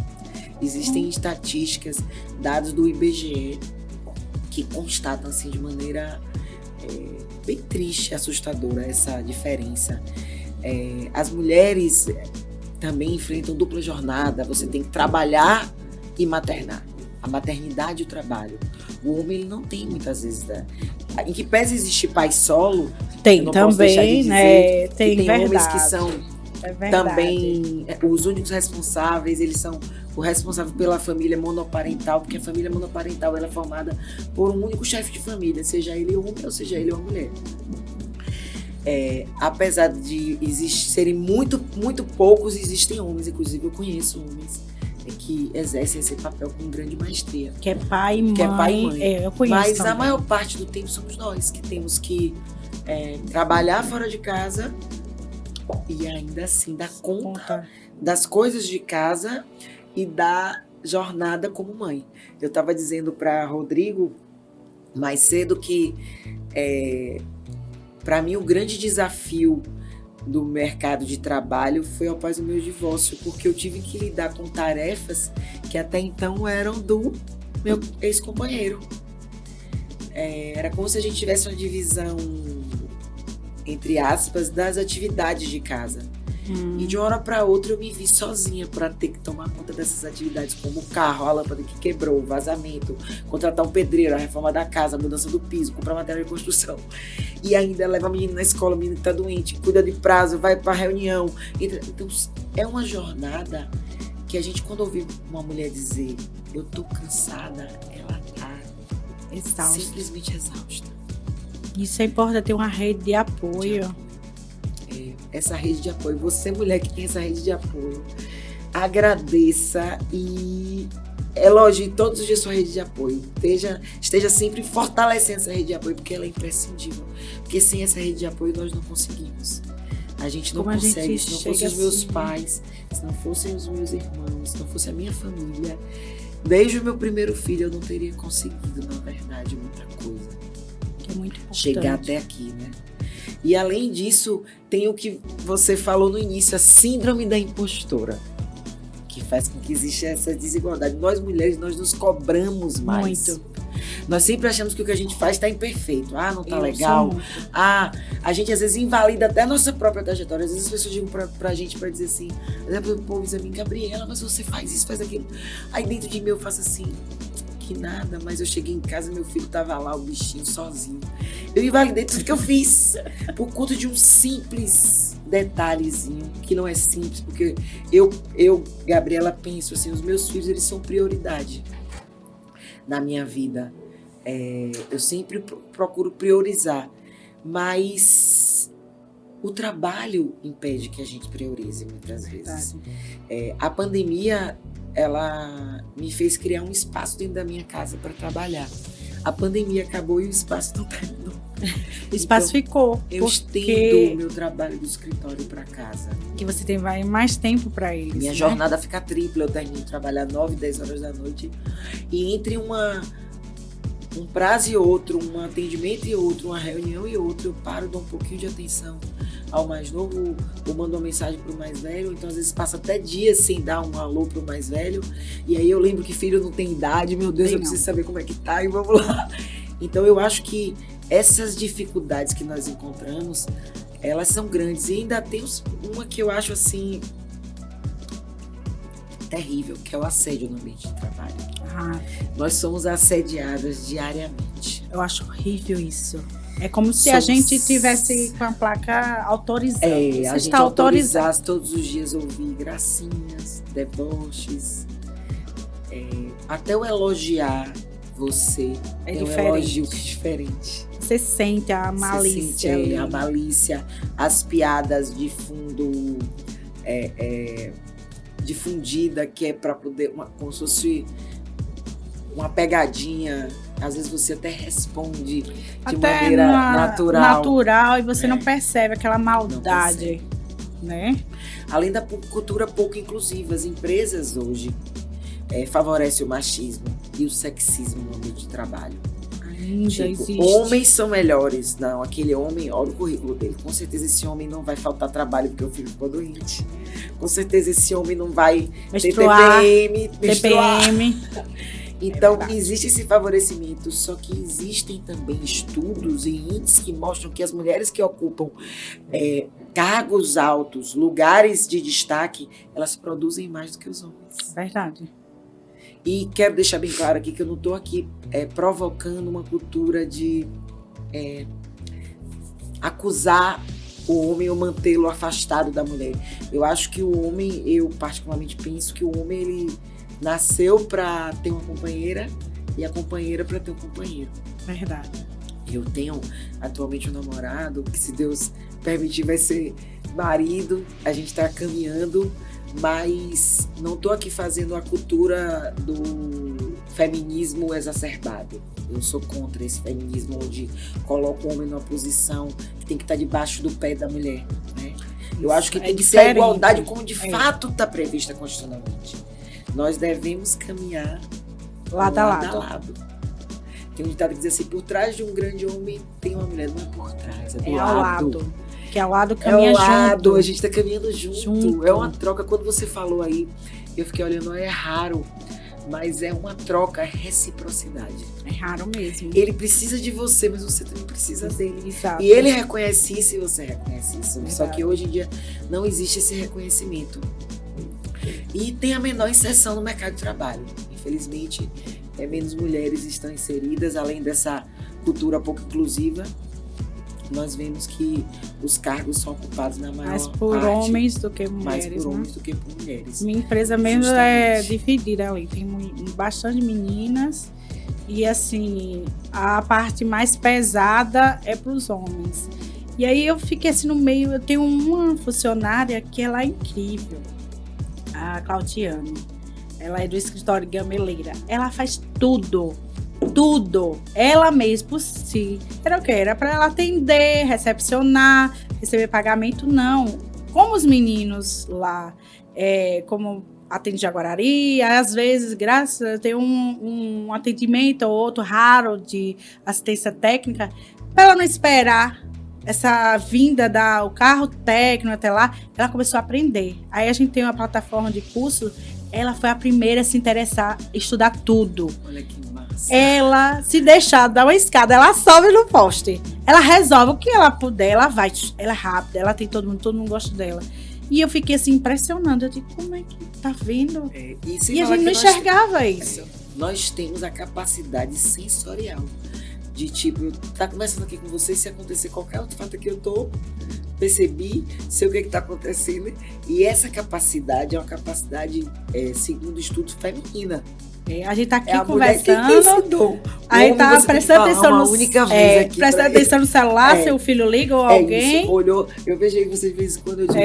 Existem estatísticas, dados do IBGE, que constatam assim, de maneira bem triste, assustadora, essa diferença. As mulheres também enfrentam dupla jornada. Você tem que trabalhar e maternar. A maternidade e o trabalho. O homem, ele não tem muitas vezes, né? Em que pese existir pai solo, Tem eu não posso deixar de também, dizer né? que Tem tem homens que verdade. são É verdade. também os únicos responsáveis. Eles são o responsável pela família monoparental, porque a família monoparental ela é formada por um único chefe de família, seja ele homem ou seja ele uma mulher. Apesar de serem muito, muito poucos, existem homens, inclusive eu conheço homens que exercem esse papel com grande maestria. Que é pai e mãe. Que é pai e mãe. Eu conheço Mas também. a maior parte do tempo somos nós que temos que trabalhar fora de casa e ainda assim dar conta das coisas de casa e da jornada como mãe. Eu estava dizendo para Rodrigo mais cedo que para mim o grande desafio do mercado de trabalho foi após o meu divórcio, porque eu tive que lidar com tarefas que até então eram do meu ex-companheiro. Era como se a gente tivesse uma divisão, entre aspas, das atividades de casa. E de uma hora para outra eu me vi sozinha para ter que tomar conta dessas atividades, como o carro, a lâmpada que quebrou, o vazamento, contratar um pedreiro, a reforma da casa, a mudança do piso, comprar matéria de construção. E ainda leva a menina na escola, a menina está doente, cuida de prazo, vai para reunião. Então é uma jornada que a gente, quando ouvir uma mulher dizer eu tô cansada, ela tá Exausta. Simplesmente exausta. Isso é importante, ter uma rede de apoio. Essa rede de apoio, você mulher que tem essa rede de apoio, agradeça e elogie todos os dias sua rede de apoio. Esteja sempre fortalecendo essa rede de apoio, porque ela é imprescindível. Porque sem essa rede de apoio nós não conseguimos. A gente não consegue, se não fossem os meus pais, se não fossem os meus irmãos, se não fosse a minha família, desde o meu primeiro filho eu não teria conseguido, na verdade, muita coisa. Que é muito importante. Chegar até aqui, né? E além disso, tem o que você falou no início, a síndrome da impostora, que faz com que exista essa desigualdade. Nós mulheres, nós nos cobramos mais. Muito. Nós sempre achamos que o que a gente faz está imperfeito. Não está legal. A gente às vezes invalida até a nossa própria trajetória. Às vezes as pessoas digam pra gente para dizer assim, o povo diz a mim, Gabriela, mas você faz isso, faz aquilo. Aí dentro de mim eu faço assim, que nada, mas eu cheguei em casa e meu filho estava lá, o bichinho, sozinho. Eu invalidei tudo que eu fiz por conta de um simples detalhezinho, que não é simples, porque eu Gabriela, penso assim, os meus filhos, eles são prioridade na minha vida. Eu sempre procuro priorizar, mas o trabalho impede que a gente priorize muitas vezes. A pandemia, ela me fez criar um espaço dentro da minha casa para trabalhar. A pandemia acabou e o espaço não terminou. O espaço ficou. Eu estendo o meu trabalho do escritório para casa. Que você vai mais tempo para isso. Minha jornada fica tripla. Eu termino de trabalhar 9, 10 horas da noite. E entre um prazo e outro, um atendimento e outro, uma reunião e outro, eu paro, dou um pouquinho de atenção ao mais novo, ou mando uma mensagem pro mais velho, então às vezes passa até dias sem dar um alô pro mais velho, e aí eu lembro que filho não tem idade, meu Deus, eu preciso saber como é que tá, e vamos lá. Então eu acho que essas dificuldades que nós encontramos, elas são grandes, e ainda tem uma que eu acho assim terrível, que é o assédio no ambiente de trabalho. Nós somos assediadas diariamente. Eu acho horrível isso. É como se a gente tivesse com a placa autorizando. A gente autorizasse todos os dias ouvir gracinhas, deboches. Até o elogiar você é tem diferente. Um elogio que é diferente. Você sente a malícia. Você sente a malícia, as piadas de fundo difundida, que é para poder, como se fosse uma pegadinha. Às vezes você até responde de maneira natural. E você não percebe aquela maldade, né? Além da cultura pouco inclusiva, as empresas hoje favorecem o machismo e o sexismo no ambiente de trabalho. Existe. Homens são melhores. Não, aquele homem, olha o currículo dele. Com certeza esse homem não vai faltar trabalho porque o filho ficou doente. Com certeza esse homem não vai ter TPM. Então, existe esse favorecimento, só que existem também estudos e índices que mostram que as mulheres que ocupam cargos altos, lugares de destaque, elas produzem mais do que os homens. Verdade. E quero deixar bem claro aqui que eu não estou aqui provocando uma cultura de acusar o homem ou mantê-lo afastado da mulher. Eu acho que o homem, eu particularmente penso que o homem, ele nasceu para ter uma companheira e a companheira para ter um companheiro. Verdade. Eu tenho atualmente um namorado que, se Deus permitir, vai ser marido. A gente está caminhando, mas não estou aqui fazendo a cultura do feminismo exacerbado. Eu sou contra esse feminismo onde coloca o homem numa posição que tem que estar debaixo do pé da mulher, né? Eu acho que tem que ser a igualdade como de fato está prevista constitucionalmente. Nós devemos caminhar lado a lado. Tem um ditado que diz assim: por trás de um grande homem tem uma mulher. Não é por trás, é do ao lado. lado. Que ao lado caminha junto. Lado, a gente está caminhando junto. É uma troca. Quando você falou aí, eu fiquei olhando, é raro, mas é uma troca, é reciprocidade. É raro mesmo. Ele precisa de você, mas você também precisa dele. Exato. E ele reconhece isso e você reconhece isso. Verdade. Só que hoje em dia não existe esse reconhecimento. E tem a menor inserção no mercado de trabalho. Infelizmente, menos mulheres estão inseridas, além dessa cultura pouco inclusiva. Nós vemos que os cargos são ocupados na maior mais por parte, homens do que mulheres. mais por né? homens do que por mulheres. Minha empresa mesmo é dividida ali. Tem bastante meninas. E assim, a parte mais pesada é para os homens. E aí eu fiquei assim no meio. Eu tenho uma funcionária que ela é incrível. A Claudiane. Ela é do escritório Gameleira. Ela faz tudo. Ela mesma por si. Era o quê? Era para ela atender, recepcionar, receber pagamento, não. Como os meninos lá, como atende Jaguarari, às vezes, graças a ter um atendimento ou outro raro de assistência técnica, para ela não esperar essa vinda o carro técnico até lá, ela começou a aprender. Aí a gente tem uma plataforma de curso. Ela foi a primeira a se interessar, estudar tudo. Olha que massa. Ela, se deixar dar uma escada, ela sobe no poste. Ela resolve o que ela puder, ela vai. Ela é rápida, ela tem todo mundo gosta dela. E eu fiquei assim, impressionando. Eu digo, como é que tá vendo? E a gente não enxergava isso. Nós temos a capacidade sensorial de, tipo, tá conversando aqui com você, se acontecer qualquer outro fato que eu percebi, sei o que está acontecendo. E essa capacidade é uma capacidade, segundo o estudo, feminina. A gente tá aqui conversando. Aí tá prestando atenção no celular, seu filho liga ou alguém. Isso, olhou, eu vejo aí vocês de vez em quando eu digo.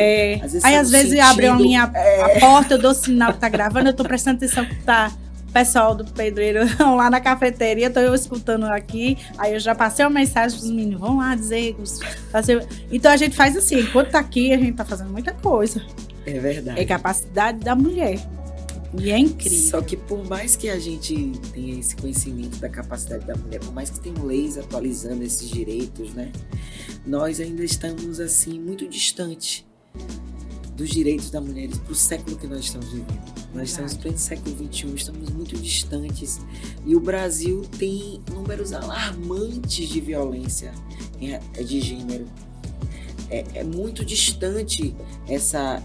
Às vezes abre a porta, eu dou sinal que tá gravando, eu tô prestando atenção que tá o pessoal do pedreiro lá na cafeteria, tô eu escutando aqui, aí eu já passei uma mensagem pros meninos, vão lá dizer. Então a gente faz assim, enquanto tá aqui, a gente tá fazendo muita coisa. É verdade. É capacidade da mulher. E é incrível. Só que por mais que a gente tenha esse conhecimento da capacidade da mulher, por mais que tenham leis atualizando esses direitos, né? Nós ainda estamos, assim, muito distante dos direitos da mulher para o século que nós estamos vivendo. Nós estamos em pleno século XXI, estamos muito distantes. E o Brasil tem números alarmantes de violência de gênero. É muito distante essa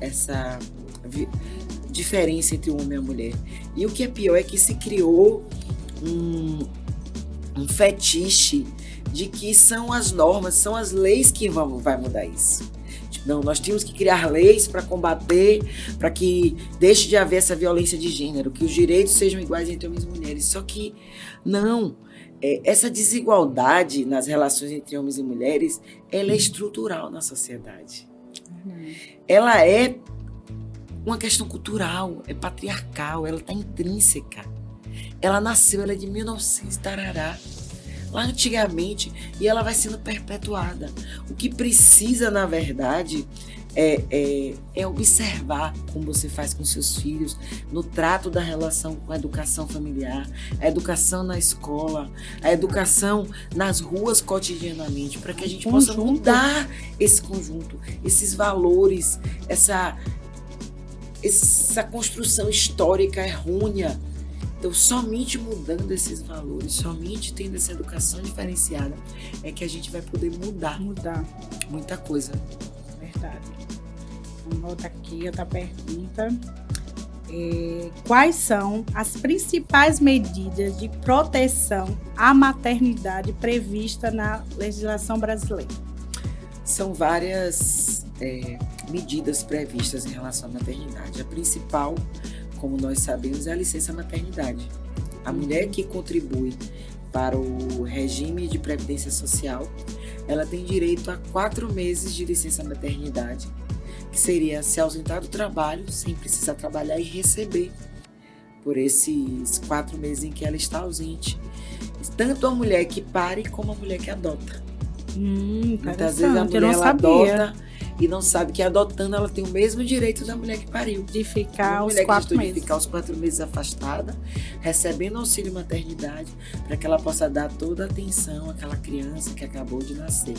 diferença entre o homem e a mulher. E o que é pior é que se criou um fetiche de que são as normas, são as leis que vai mudar isso. Não, nós temos que criar leis para combater, para que deixe de haver essa violência de gênero, que os direitos sejam iguais entre homens e mulheres. Só que não, essa desigualdade nas relações entre homens e mulheres, ela é estrutural na sociedade. Ela é uma questão cultural, é patriarcal, ela está intrínseca. Ela nasceu, ela é de 1900, tarará. Lá antigamente, e ela vai sendo perpetuada. O que precisa, na verdade, é observar como você faz com seus filhos, no trato da relação com a educação familiar, a educação na escola, a educação nas ruas cotidianamente, para que a gente possa mudar esse conjunto, esses valores, essa construção histórica errônea. Então, somente mudando esses valores, somente tendo essa educação diferenciada, é que a gente vai poder mudar muita coisa. verdade. Vamos voltar aqui, outra pergunta. Quais são as principais medidas de proteção à maternidade prevista na legislação brasileira? São várias medidas previstas em relação à maternidade. A principal, como nós sabemos, é a licença maternidade. A mulher que contribui para o regime de previdência social, ela tem direito a 4 meses de licença maternidade, que seria se ausentar do trabalho sem precisar trabalhar e receber por esses 4 meses em que ela está ausente. Tanto a mulher que pare como a mulher que adota. Muitas vezes a mulher ela adota e não sabe que adotando ela tem o mesmo direito da mulher que pariu. De ficar os 4 meses. De ficar os 4 meses afastada, recebendo auxílio maternidade, para que ela possa dar toda a atenção àquela criança que acabou de nascer.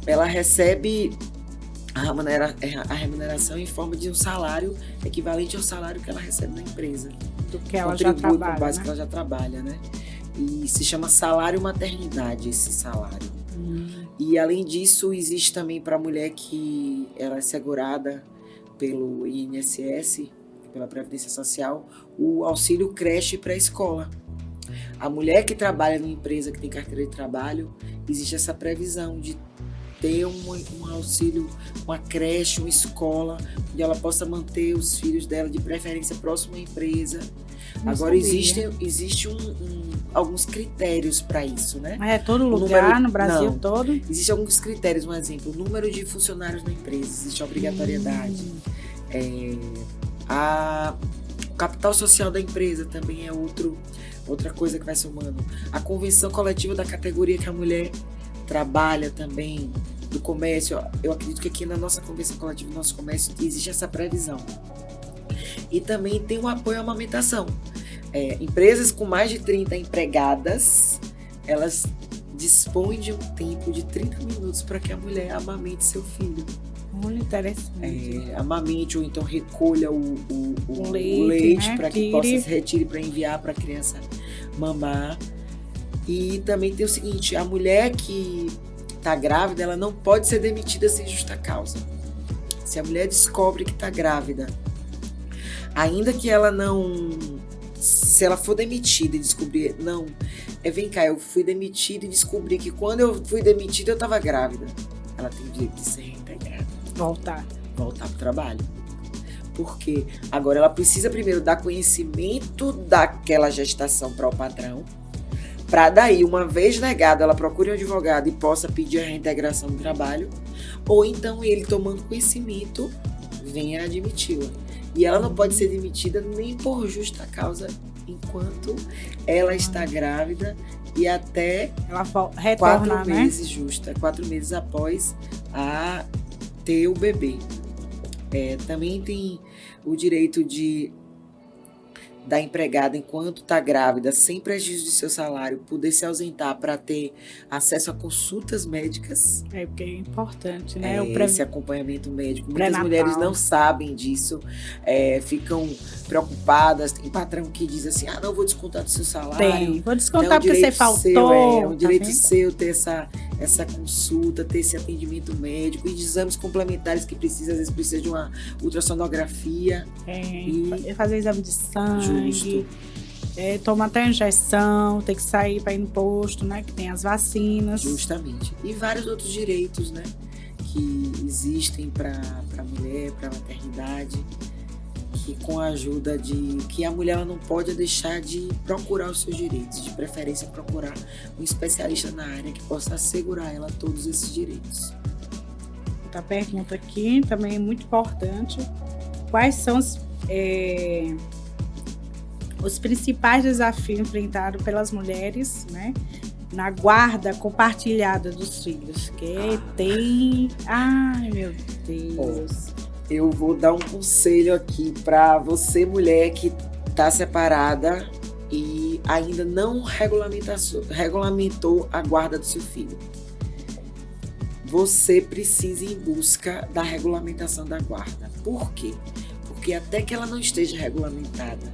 Ela recebe a remuneração em forma de um salário equivalente ao salário que ela recebe na empresa. Do que ela já trabalha, com base que ela já trabalha, né? E se chama salário maternidade, esse salário. E além disso, existe também para a mulher que ela é segurada pelo INSS, pela Previdência Social, o auxílio creche para a escola. A mulher que trabalha numa empresa que tem carteira de trabalho, existe essa previsão de ter um auxílio, uma creche, uma escola, onde ela possa manter os filhos dela, de preferência próximo à empresa. Agora, existe alguns critérios para isso, né? Todo lugar, no Brasil todo? Existem alguns critérios, um exemplo, o número de funcionários na empresa, existe a obrigatoriedade. O capital social da empresa também é outra coisa que vai somando. A convenção coletiva da categoria que a mulher trabalha também, do comércio. Eu acredito que aqui na nossa convenção coletiva do nosso comércio existe essa previsão. E também tem um apoio à amamentação. Empresas com mais de 30 empregadas, elas dispõem de um tempo de 30 minutos para que a mulher amamente seu filho. Muito interessante. Amamente ou então recolha o leite, né? Para que possa se retire para enviar para a criança mamar. E também tem o seguinte, a mulher que está grávida, ela não pode ser demitida sem justa causa. Se a mulher descobre que está grávida, ainda que ela não... Se ela for demitida e descobrir... Não, vem cá, eu fui demitida e descobri que quando eu fui demitida eu estava grávida. Ela tem o direito de ser reintegrada. Voltar para o trabalho. Porque agora ela precisa primeiro dar conhecimento daquela gestação para o patrão, para daí, uma vez negado, ela procure um advogado e possa pedir a reintegração do trabalho, ou então ele, tomando conhecimento, venha admiti-la. E ela não pode ser demitida nem por justa causa enquanto ela está grávida e até ela retorna, 4 meses, justa, 4 meses após a ter o bebê. Também tem o direito da empregada, enquanto está grávida, sem prejuízo de seu salário, poder se ausentar para ter acesso a consultas médicas. Porque é importante, né? Esse acompanhamento médico. Muitas mulheres não sabem disso, ficam preocupadas. Tem patrão que diz assim, não vou descontar do seu salário. Vou descontar porque você faltou. É um direito seu ter essa consulta, ter esse atendimento médico e de exames complementares que às vezes precisa de uma ultrassonografia. E fazer exame de sangue. Justo. Toma até injeção, tem que sair para ir no posto, né? Que tem as vacinas. Justamente. E vários outros direitos, né? Que existem para a mulher, para a maternidade, que com a ajuda que a mulher ela não pode deixar de procurar os seus direitos, de preferência procurar um especialista na área que possa assegurar ela todos esses direitos. Outra pergunta aqui, também é muito importante. Quais são os principais desafios enfrentados pelas mulheres, né, na guarda compartilhada dos filhos? Ai, meu Deus. Eu vou dar um conselho aqui para você, mulher que está separada e ainda não regulamentou a guarda do seu filho. Você precisa ir em busca da regulamentação da guarda. Por quê? Porque até que ela não esteja regulamentada,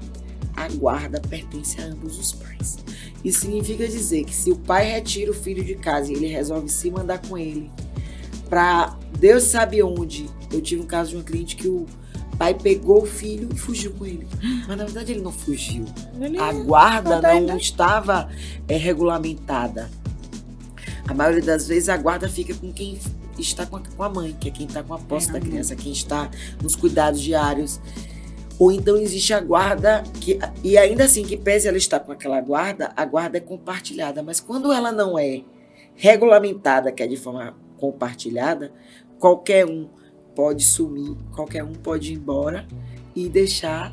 a guarda pertence a ambos os pais. Isso significa dizer que se o pai retira o filho de casa e ele resolve se mandar com ele, para Deus sabe onde. Eu tive um caso de uma cliente que o pai pegou o filho e fugiu com ele. Mas na verdade ele não fugiu. A guarda não estava regulamentada. A maioria das vezes a guarda fica com quem está com a mãe, que é quem está com a posse da criança, quem está nos cuidados diários. Ou então existe a guarda, e ainda assim, que pese ela estar com aquela guarda, a guarda é compartilhada. Mas quando ela não é regulamentada, que é de forma compartilhada, qualquer um pode sumir, qualquer um pode ir embora e deixar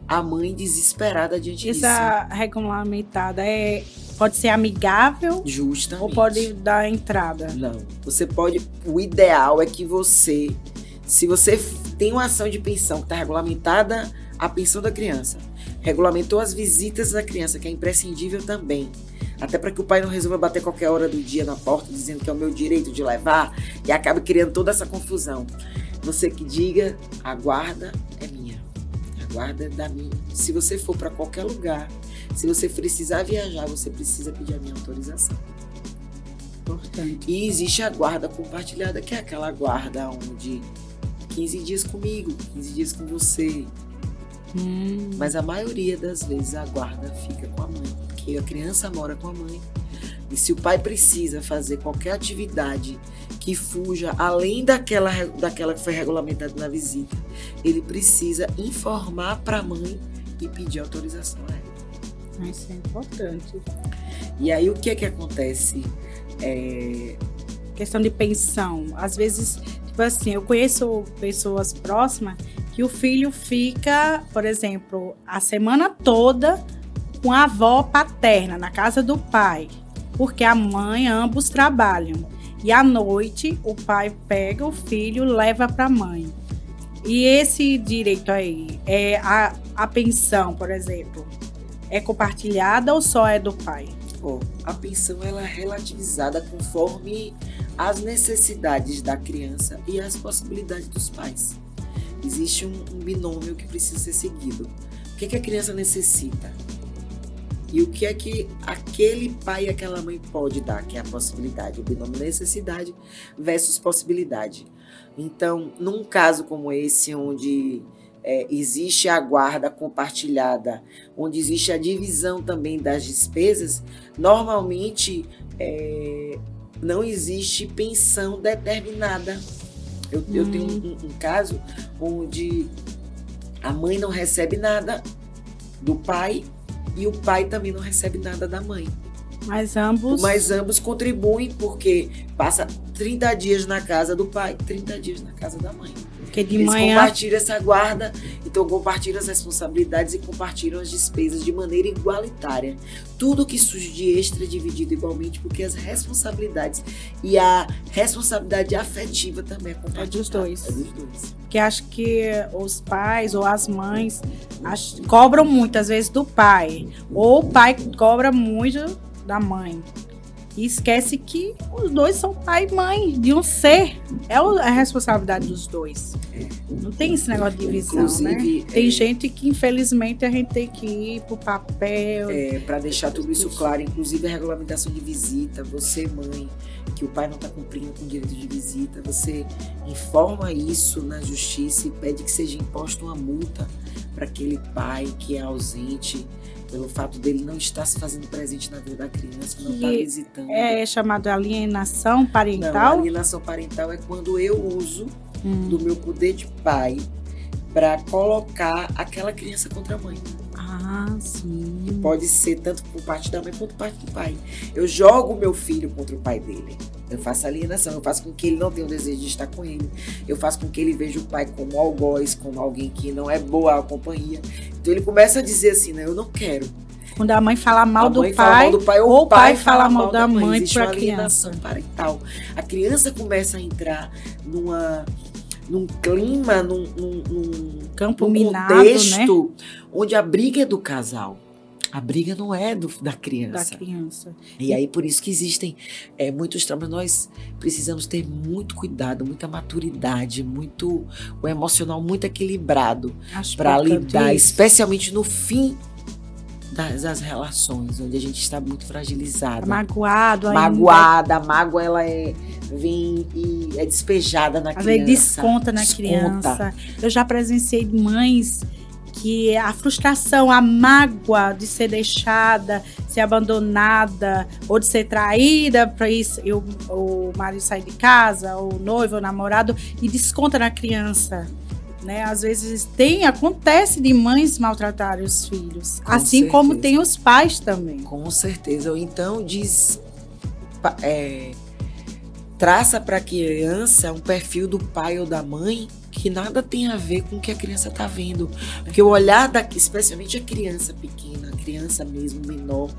a mãe desesperada diante disso. Essa regulamentada pode ser amigável? Justamente. Ou pode dar entrada? Não. Você pode... O ideal é que você... Se você tem uma ação de pensão que está regulamentada, a pensão da criança, regulamentou as visitas da criança, que é imprescindível também, até para que o pai não resolva bater qualquer hora do dia na porta, dizendo que é o meu direito de levar, e acabe criando toda essa confusão. Você que diga, a guarda é minha, a guarda é da minha. Se você for para qualquer lugar, se você precisar viajar, você precisa pedir a minha autorização. Importante. E existe a guarda compartilhada, que é aquela guarda onde 15 dias comigo, 15 dias com você. Mas a maioria das vezes a guarda fica com a mãe, porque a criança mora com a mãe. E se o pai precisa fazer qualquer atividade que fuja além daquela que foi regulamentada na visita, ele precisa informar para a mãe e pedir autorização a ela. Isso é importante. E aí o que é que acontece? Questão de pensão. Às vezes, tipo assim, eu conheço pessoas próximas que o filho fica, por exemplo, a semana toda com a avó paterna na casa do pai, porque a mãe, ambos trabalham. E à noite o pai pega o filho e leva para a mãe. E esse direito aí, a pensão, por exemplo, é compartilhada ou só é do pai? A pensão ela é relativizada conforme as necessidades da criança e as possibilidades dos pais. Existe um binômio que precisa ser seguido. O que a criança necessita? E o que é que aquele pai e aquela mãe pode dar, que é a possibilidade. O binômio necessidade versus possibilidade. Então, num caso como esse, onde existe a guarda compartilhada, onde existe a divisão também das despesas, normalmente não existe pensão determinada. Eu tenho um caso onde a mãe não recebe nada do pai e o pai também não recebe nada da mãe. Mas ambos contribuem, porque passa 30 dias na casa do pai, 30 dias na casa da mãe. Porque de Eles manhã compartilham essa guarda, então compartilham as responsabilidades e compartilham as despesas de maneira igualitária. Tudo que surge de extra é dividido igualmente, porque as responsabilidades e a responsabilidade afetiva também é compartilhada. É dos dois. É dos dois. Porque acho que os pais ou as mães cobram muito, às vezes, do pai. Ou o pai cobra muito da mãe. E esquece que os dois são pai e mãe de um ser. É a responsabilidade dos dois. Não tem esse negócio de divisão, inclusive, né? Tem gente que, infelizmente, a gente tem que ir pro papel. Para deixar tudo isso claro, inclusive a regulamentação de visita. Você, mãe, que o pai não está cumprindo com o direito de visita, você informa isso na justiça e pede que seja imposta uma multa para aquele pai que é ausente, pelo fato dele não estar se fazendo presente na vida da criança, não estar visitando. É chamado alienação parental? Não, alienação parental é quando eu uso do meu poder de pai para colocar aquela criança contra a mãe. Ah, sim. E pode ser tanto por parte da mãe quanto por parte do pai. Eu jogo o meu filho contra o pai dele. Eu faço alienação, eu faço com que ele não tenha o desejo de estar com ele. Eu faço com que ele veja o pai como algoz, como alguém que não é boa a companhia. Então ele começa a dizer assim, né? Eu não quero. Quando a mãe fala mal do pai ou o pai fala mal da mãe existe para uma a criança. alienação parental. A criança começa a entrar num clima, num campo minado, contexto, né? Onde a briga é do casal. A briga não é da criança. Da criança. E aí, por isso que existem muitos traumas. Nós precisamos ter muito cuidado, muita maturidade, o emocional muito equilibrado para lidar, especialmente no fim das relações, onde a gente está muito fragilizada. Magoado. Magoada, a mágoa ela é vem e é despejada na Às vezes criança. desconta na criança. Eu já presenciei mães que a frustração, a mágoa de ser deixada, ser abandonada ou de ser traída para isso, o marido sair de casa, ou o noivo, ou o namorado, e desconta na criança. Né? Às vezes acontece de mães maltratarem os filhos, Com assim certeza. como tem os pais também. Com certeza. Ou então traça para a criança um perfil do pai ou da mãe que nada tem a ver com o que a criança está vendo. Porque o olhar, especialmente a criança pequena, a criança mesmo menor,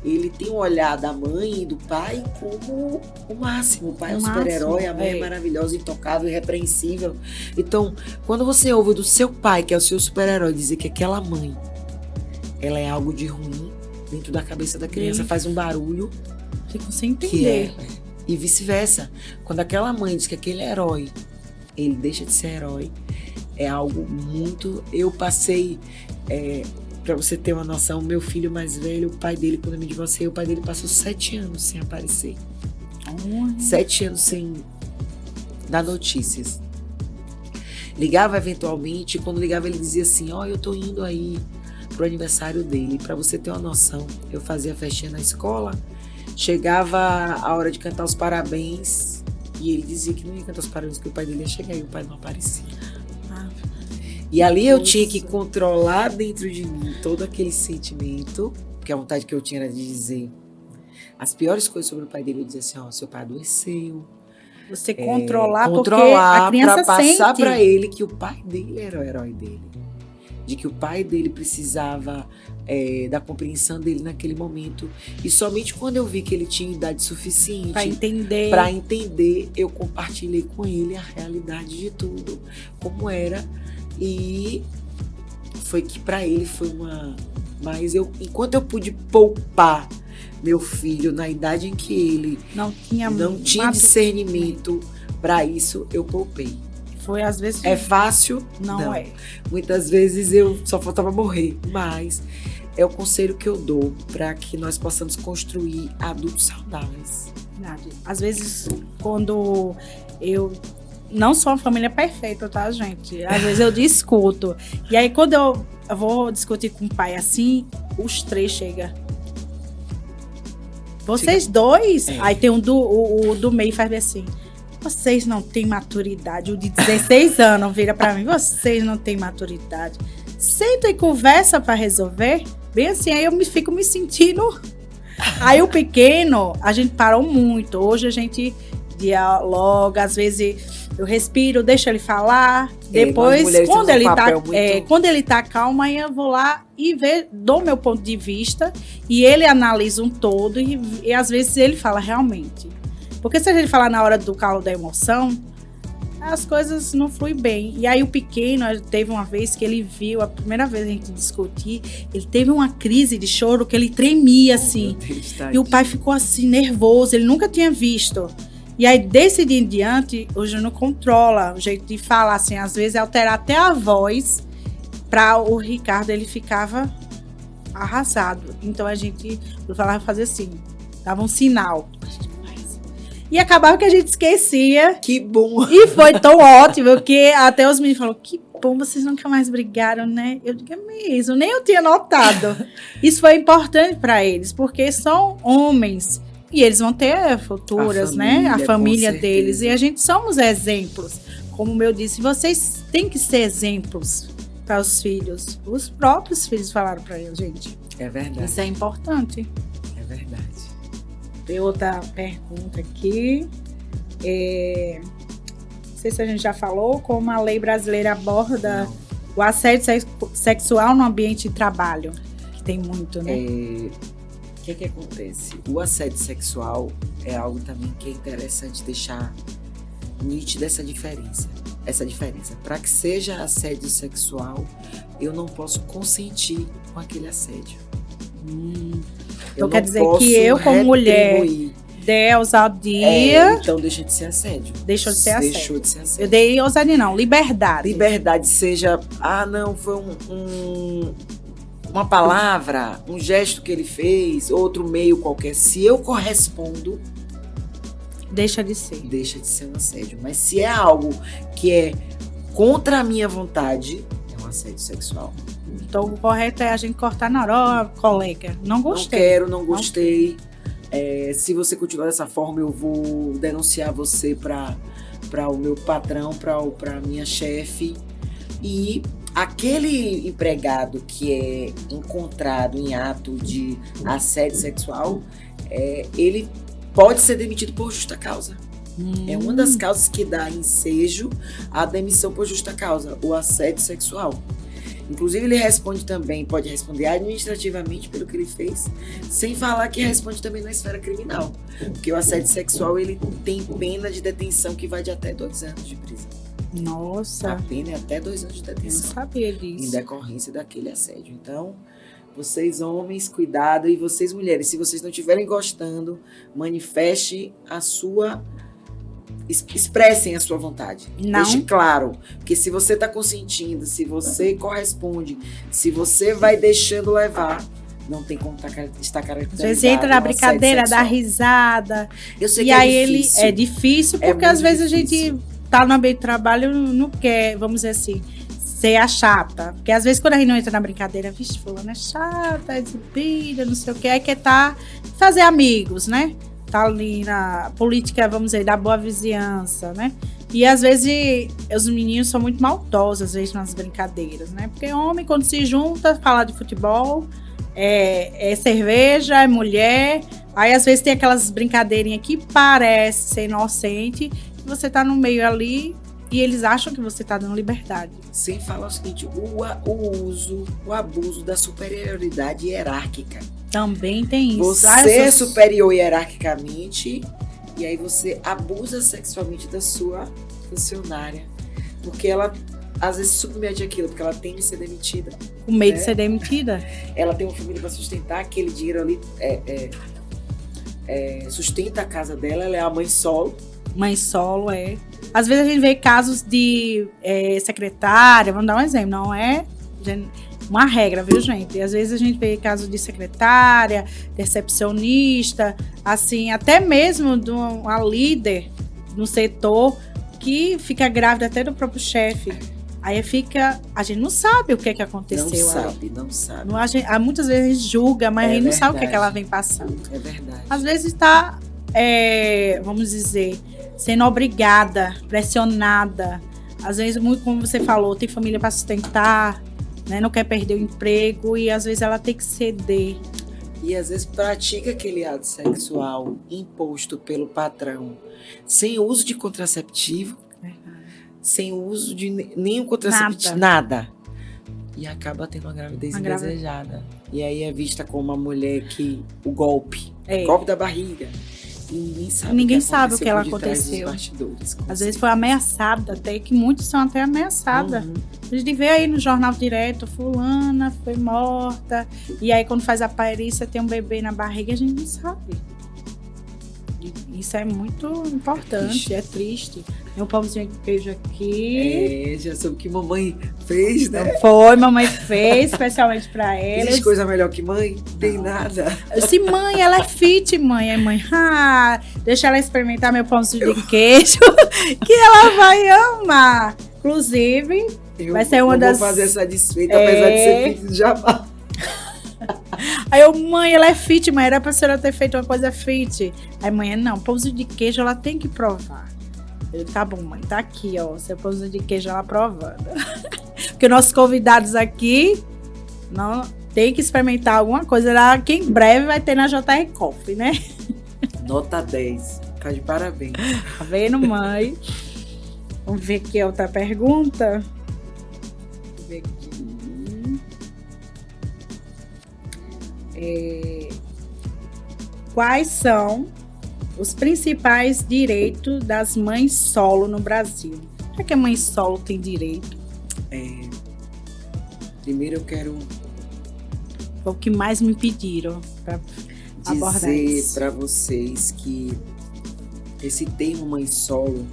ele tem o olhar da mãe e do pai como o máximo. O pai é um super-herói, a mãe é maravilhosa, intocável, irrepreensível. Então, quando você ouve do seu pai, que é o seu super-herói, dizer que aquela mãe, ela é algo de ruim, dentro da cabeça da criança, faz um barulho. Fico sem entender. E vice-versa. Quando aquela mãe diz que aquele herói, ele deixa de ser herói, é algo muito... Eu passei, para você ter uma noção, meu filho mais velho, o pai dele, quando eu me divorciei, o pai dele passou 7 anos sem aparecer. 7 anos sem dar notícias. Ligava eventualmente, e quando ligava ele dizia assim, eu tô indo aí pro aniversário dele. Para você ter uma noção, eu fazia festinha na escola, chegava a hora de cantar os parabéns e ele dizia que não ia cantar os parabéns porque o pai dele ia chegar e o pai não aparecia. E ali eu tinha que controlar dentro de mim todo aquele sentimento, porque a vontade que eu tinha era de dizer as piores coisas sobre o pai dele. Eu dizia assim, seu pai adoeceu. Você controlar porque a criança pra passar sente. para ele que o pai dele era o herói dele. De que o pai dele precisava da compreensão dele naquele momento. E somente quando eu vi que ele tinha idade suficiente para entender, eu compartilhei com ele a realidade de tudo, como era. E foi que para ele foi uma... Mas enquanto eu pude poupar meu filho na idade em que ele não tinha discernimento para isso, eu poupei. Foi às vezes... É fácil? Não é. Muitas vezes eu só faltava morrer, mas é o conselho que eu dou para que nós possamos construir adultos saudáveis. Às vezes, quando eu... Não sou uma família perfeita, tá, gente? Às vezes eu discuto. E aí, quando eu vou discutir com o pai assim, os 3 chegam. Vocês dois? Aí tem o do meio faz assim. Vocês não têm maturidade. O de 16 anos vira pra mim. Vocês não têm maturidade. Senta e conversa pra resolver. Bem assim, aí eu fico me sentindo... Aí o pequeno, a gente parou muito. Hoje a gente dialoga, às vezes... Eu respiro, deixo ele falar. Depois, quando ele tá calmo, aí eu vou lá e dou meu ponto de vista. E ele analisa um todo. E às vezes ele fala realmente. Porque se a gente falar na hora do calo da emoção, as coisas não fluem bem. E aí o pequeno, teve uma vez que ele viu, a primeira vez a gente discutir, ele teve uma crise de choro que ele tremia assim. E o pai ficou assim, nervoso, ele nunca tinha visto. E aí, desse dia em diante, o Júnior controla o jeito de falar, assim, às vezes alterar até a voz, para o Ricardo, ele ficava arrasado. Então, a gente falava fazer assim, dava um sinal. E acabava que a gente esquecia. Que bom! E foi tão ótimo, que até os meninos falaram, que bom, vocês nunca mais brigaram, né? Eu digo, é mesmo, nem eu tinha notado. Isso foi importante para eles, porque são homens. E eles vão ter futuras, né? A família deles. E a gente somos exemplos. Como eu disse, vocês têm que ser exemplos para os filhos. Os próprios filhos falaram para eu, gente. É verdade. Isso é importante. É verdade. Tem outra pergunta aqui. Não sei se a gente já falou, como a lei brasileira aborda o assédio sexual no ambiente de trabalho. Que tem muito, né? O que acontece? O assédio sexual é algo também que é interessante deixar nítida essa diferença. Para que seja assédio sexual, eu não posso consentir com aquele assédio. Então quer dizer que eu, como mulher, dei ousadia... então deixa de ser assédio. Deixou de ser assédio. Deixou de ser assédio. Eu dei ousadia não, liberdade. Liberdade seja... não, foi uma palavra, um gesto que ele fez, outro meio qualquer. Se eu correspondo, deixa de ser. Deixa de ser um assédio. Mas se é algo que é contra a minha vontade, é um assédio sexual. Então, o correto é a gente cortar na hora, colega. Não gostei. Não quero, não gostei. Se você continuar dessa forma, eu vou denunciar você para o meu patrão, para a minha chefe. E aquele empregado que é encontrado em ato de assédio sexual, ele pode ser demitido por justa causa. É uma das causas que dá ensejo à demissão por justa causa, o assédio sexual. Inclusive, ele responde também, pode responder administrativamente pelo que ele fez, sem falar que responde também na esfera criminal. Porque o assédio sexual, ele tem pena de detenção que vai de até 2 anos de prisão. Nossa. A pena é até 2 anos de detenção. Eu não sabia disso. Em decorrência daquele assédio. Então, vocês homens, cuidado. E vocês mulheres, se vocês não estiverem gostando, manifeste a sua... Expressem a sua vontade. Não. Deixe claro. Porque se você está consentindo, se você corresponde, se você vai deixando levar, não tem como estar caracterizado. Às vezes entra na brincadeira, dá risada. Eu sei e que aí difícil. É difícil, porque às vezes difícil. A gente tá no ambiente de trabalho e não quer, vamos dizer assim, ser a chata. Porque às vezes quando a gente não entra na brincadeira, vixe, fulano é chata, é exibida, não sei o que, aí quer fazer amigos, né? Tá ali na política, vamos dizer, da boa vizinhança, né? E às vezes os meninos são muito maldosos, às vezes, nas brincadeiras, né? Porque homem, quando se junta, fala de futebol, é cerveja, é mulher. Aí às vezes tem aquelas brincadeirinhas que parece ser inocente, que você tá no meio ali e eles acham que você tá dando liberdade. Sem falar o seguinte, o abuso da superioridade hierárquica. Também tem isso. Você é superior hierarquicamente e aí você abusa sexualmente da sua funcionária. Porque ela, às vezes, submete aquilo, porque ela tem de ser demitida. Com medo de ser demitida. Ela tem uma família para sustentar, aquele dinheiro ali sustenta a casa dela, ela é a mãe solo. Mãe solo, Às vezes a gente vê casos de secretária, vamos dar um exemplo, não é uma regra, viu, gente? E às vezes a gente vê casos de secretária, de recepcionista, assim, até mesmo de uma líder no setor que fica grávida até do próprio chefe. Aí a gente não sabe o que aconteceu. Não sabe. Muitas vezes a gente julga, mas a gente não sabe o que ela vem passando. É verdade. Às vezes está, vamos dizer, sendo obrigada, pressionada. Às vezes, muito como você falou, tem família para sustentar, né? Não quer perder o emprego e às vezes ela tem que ceder. E às vezes pratica aquele ato sexual imposto pelo patrão, sem uso de contraceptivo, sem uso de nenhum contraceptivo, nada. E acaba tendo uma gravidez indesejada. E aí é vista como uma mulher que o golpe da barriga. E ninguém sabe o que ela aconteceu. Às vezes foi ameaçada, até que muitos são até ameaçadas. A gente vê aí no jornal direto, fulana foi morta, e aí quando faz a perícia tem um bebê na barriga, a gente não sabe. Isso é muito importante, é triste. Tem um pãozinho de queijo aqui. Já soube que mamãe fez, né? Foi, mamãe fez, especialmente pra ela. Existe coisa melhor que mãe? Tem nada. Eu disse, mãe, ela é fit, mãe. Aí mãe, deixa ela experimentar meu pãozinho de queijo, que ela vai amar. Inclusive, vai ser uma das... vou fazer essa desfeita, apesar de ser fit do jabá. Aí eu, mãe, ela é fit, mãe, era pra senhora ter feito uma coisa fit. Aí mãe, não, pãozinho de queijo ela tem que provar. Eu, tá bom, mãe, tá aqui, ó, seu pãozinho de queijo ela provando. Porque nossos convidados aqui não tem que experimentar alguma coisa lá, que em breve vai ter na JR Coffee, né? Nota 10, tá de parabéns. Tá vendo, mãe? Vamos ver aqui a outra pergunta. Vou ver aqui. Quais são os principais direitos das mães solo no Brasil? Será que a mãe solo tem direito? Primeiro eu quero Foi o que mais me pediram para abordar isso. Dizer para vocês que esse termo mãe solo,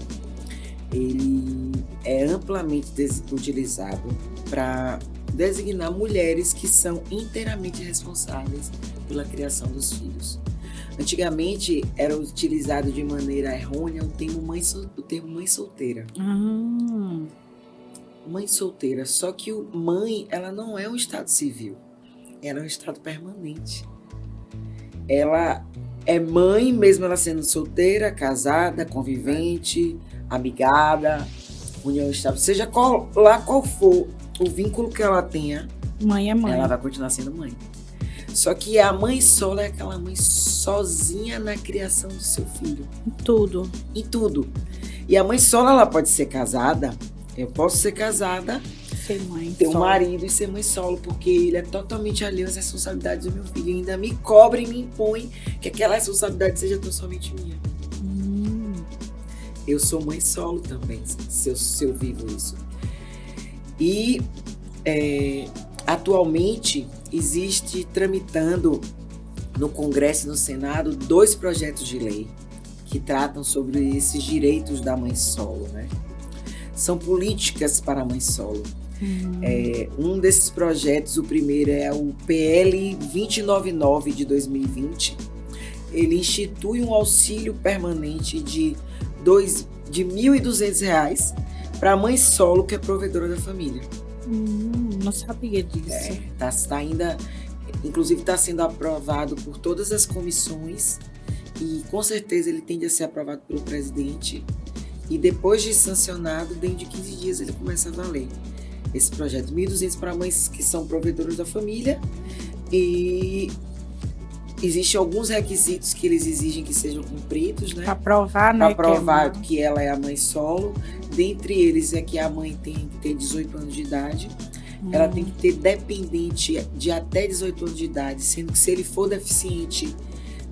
ele é amplamente utilizado para designar mulheres que são inteiramente responsáveis pela criação dos filhos. Antigamente era utilizado de maneira errônea o termo mãe solteira. Mãe solteira, só que o mãe, ela não é um estado civil, ela é um estado permanente. Ela é mãe, mesmo ela sendo solteira, casada, convivente, amigada, união estável, seja qual for o vínculo que ela tenha, mãe é mãe. Ela vai continuar sendo mãe. Só que a mãe solo é aquela mãe sozinha na criação do seu filho. Em tudo. E a mãe solo, ela pode ser casada. Eu posso ser casada, ser mãe ter um marido e ser mãe solo, porque ele é totalmente alheio às responsabilidades do meu filho. E ainda me cobra e me impõe que aquela responsabilidade seja tão somente minha. Eu sou mãe solo também, se eu vivo isso. E atualmente existe tramitando no Congresso e no Senado 2 projetos de lei que tratam sobre esses direitos da mãe solo, né? São políticas para a mãe solo. Um desses projetos, o primeiro é o PL 299 de 2020. Ele institui um auxílio permanente de R$ 1.200 para a mãe solo que é provedora da família. Não sabia disso. Inclusive está sendo aprovado por todas as comissões e com certeza ele tende a ser aprovado pelo presidente. E depois de sancionado, dentro de 15 dias ele começa a valer. Esse projeto, 1.200 para mães que são provedoras da família. E existem alguns requisitos que eles exigem que sejam cumpridos, né? Para provar, né? Para provar que ela é a mãe solo. Dentre eles é que a mãe tem que ter 18 anos de idade. Ela tem que ter dependente de até 18 anos de idade, sendo que se ele for deficiente,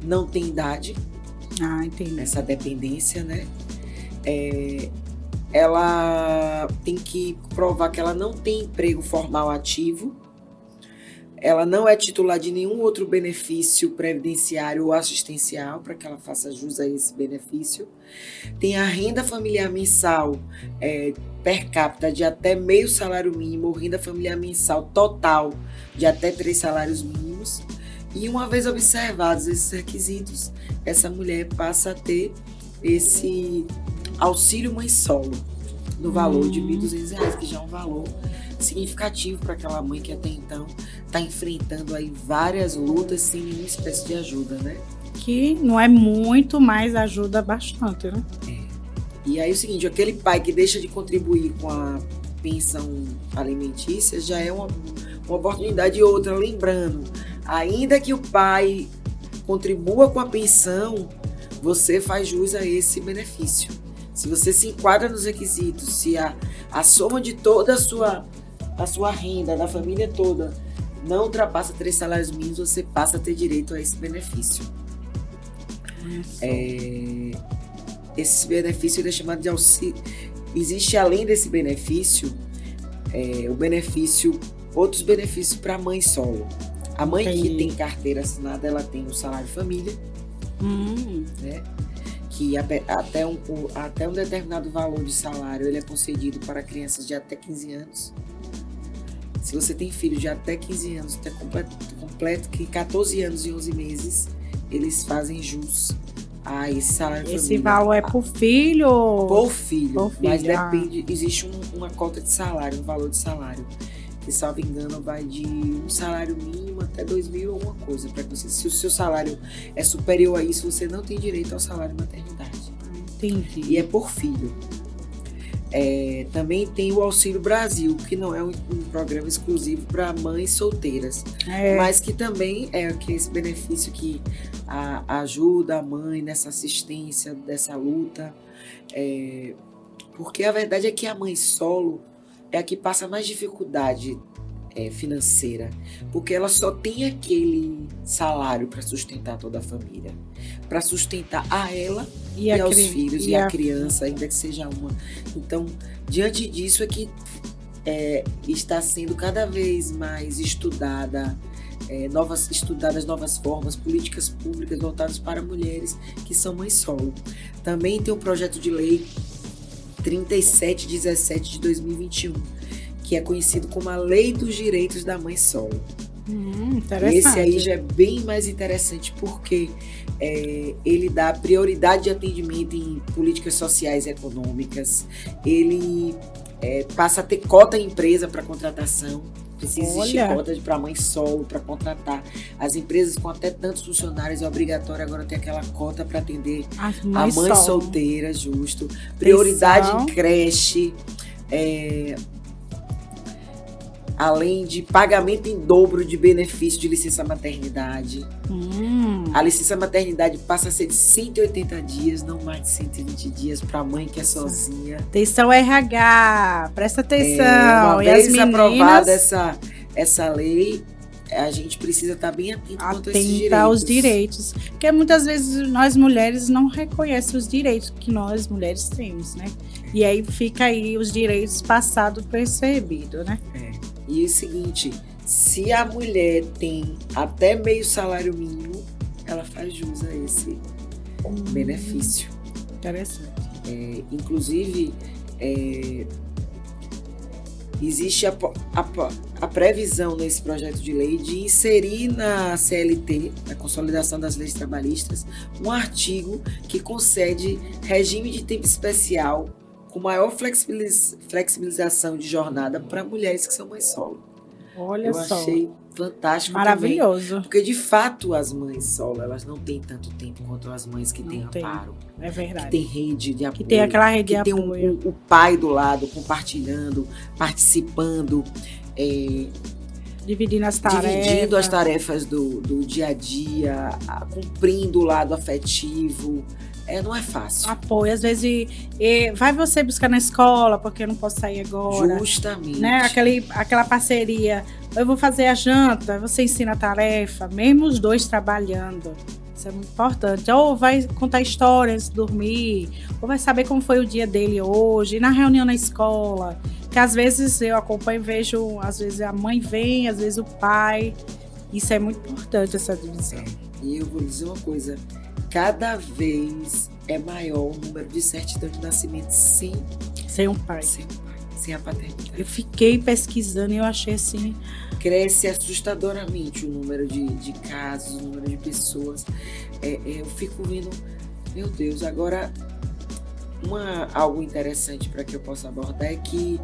não tem idade. Entendi. Essa dependência, né? Ela tem que provar que ela não tem emprego formal ativo, ela não é titular de nenhum outro benefício previdenciário ou assistencial para que ela faça jus a esse benefício, tem a renda familiar mensal per capita de até meio salário mínimo ou renda familiar mensal total de até 3 salários mínimos, e uma vez observados esses requisitos, essa mulher passa a ter esse auxílio mãe solo, no valor de R$ 1.200, que já é um valor significativo para aquela mãe que até então está enfrentando aí várias lutas sem nenhuma espécie de ajuda, né? Que não é muito, mas ajuda bastante, né? E aí o seguinte, aquele pai que deixa de contribuir com a pensão alimentícia já é uma oportunidade. E outra, lembrando, ainda que o pai contribua com a pensão, você faz jus a esse benefício. Se você se enquadra nos requisitos, se a soma de toda a sua renda, da família toda, não ultrapassa 3 salários mínimos, você passa a ter direito a esse benefício. Esse benefício é chamado de auxílio. Existe, além desse benefício, outros benefícios para a mãe solo. A mãe que tem carteira assinada, ela tem o salário família, né? Que até um determinado valor de salário ele é concedido para crianças de até 15 anos. Se você tem filho de até 15 anos, até completo que 14 anos e 11 meses, eles fazem jus a esse salário família. Esse valor é por filho? Por filho, mas depende, existe uma cota de salário, um valor de salário, que, salvo engano, vai de um salário mínimo até 2.000 alguma coisa. Para você, se o seu salário é superior a isso, você não tem direito ao salário de maternidade. Entendi. E é por filho. Também tem o Auxílio Brasil, que não é um programa exclusivo para mães solteiras, mas que também é esse benefício que ajuda a mãe nessa assistência, dessa luta. Porque a verdade é que a mãe solo é a que passa mais dificuldade financeira, porque ela só tem aquele salário para sustentar toda a família, para sustentar a ela e aos filhos e a criança, ainda que seja uma. Então, diante disso é que está sendo cada vez mais estudadas novas formas, políticas públicas voltadas para mulheres que são mães solo. Também tem o projeto de lei 3717 de 2021, que é conhecido como a Lei dos Direitos da Mãe Solo. Interessante. Esse aí já é bem mais interessante porque ele dá prioridade de atendimento em políticas sociais e econômicas, ele passa a ter cota em empresa para contratação. Precisa existir cota para mãe solo, para contratar. As empresas com até tantos funcionários é obrigatório agora ter aquela cota para atender a mãe solteira, justo. Prioridade em creche, além de pagamento em dobro de benefício de licença maternidade. A licença maternidade passa a ser de 180 dias, não mais de 120 dias, para a mãe que é sozinha. Atenção RH, presta atenção. Uma vez aprovada essa lei, a gente precisa estar bem atento quanto a esses direitos. Aos direitos. Porque muitas vezes nós mulheres não reconhecemos os direitos que nós mulheres temos, né? E aí fica aí os direitos passados percebidos, né? E é o seguinte, se a mulher tem até meio salário mínimo, ela faz jus a esse benefício. Interessante. Inclusive, existe a previsão nesse projeto de lei de inserir na CLT, na Consolidação das Leis Trabalhistas, um artigo que concede regime de tempo especial com maior flexibilização de jornada para mulheres que são mães solo. Olha só. Eu achei fantástico. Maravilhoso. Também, porque, de fato, as mães solo, elas não têm tanto tempo quanto as mães que têm amparo. É verdade. Que tem rede de apoio. Que tem aquela rede de apoio. Que tem o pai do lado, compartilhando, participando. Dividindo as tarefas do dia a dia, cumprindo o lado afetivo. Não é fácil. Apoio, às vezes, vai você buscar na escola, porque eu não posso sair agora. Justamente. Né? Aquela parceria, eu vou fazer a janta, você ensina a tarefa, mesmo os dois trabalhando. Isso é muito importante. Ou vai contar histórias antes de dormir, ou vai saber como foi o dia dele hoje, na reunião na escola. Que às vezes eu acompanho e vejo, às vezes a mãe vem, às vezes o pai. Isso é muito importante, essa divisão. E eu vou dizer uma coisa. Cada vez é maior o número de certidão de nascimento sem um pai. Sem a paternidade. Eu fiquei pesquisando e eu achei assim... Cresce assustadoramente o número de casos, o número de pessoas. Eu fico vendo, meu Deus, agora algo interessante para que eu possa abordar é que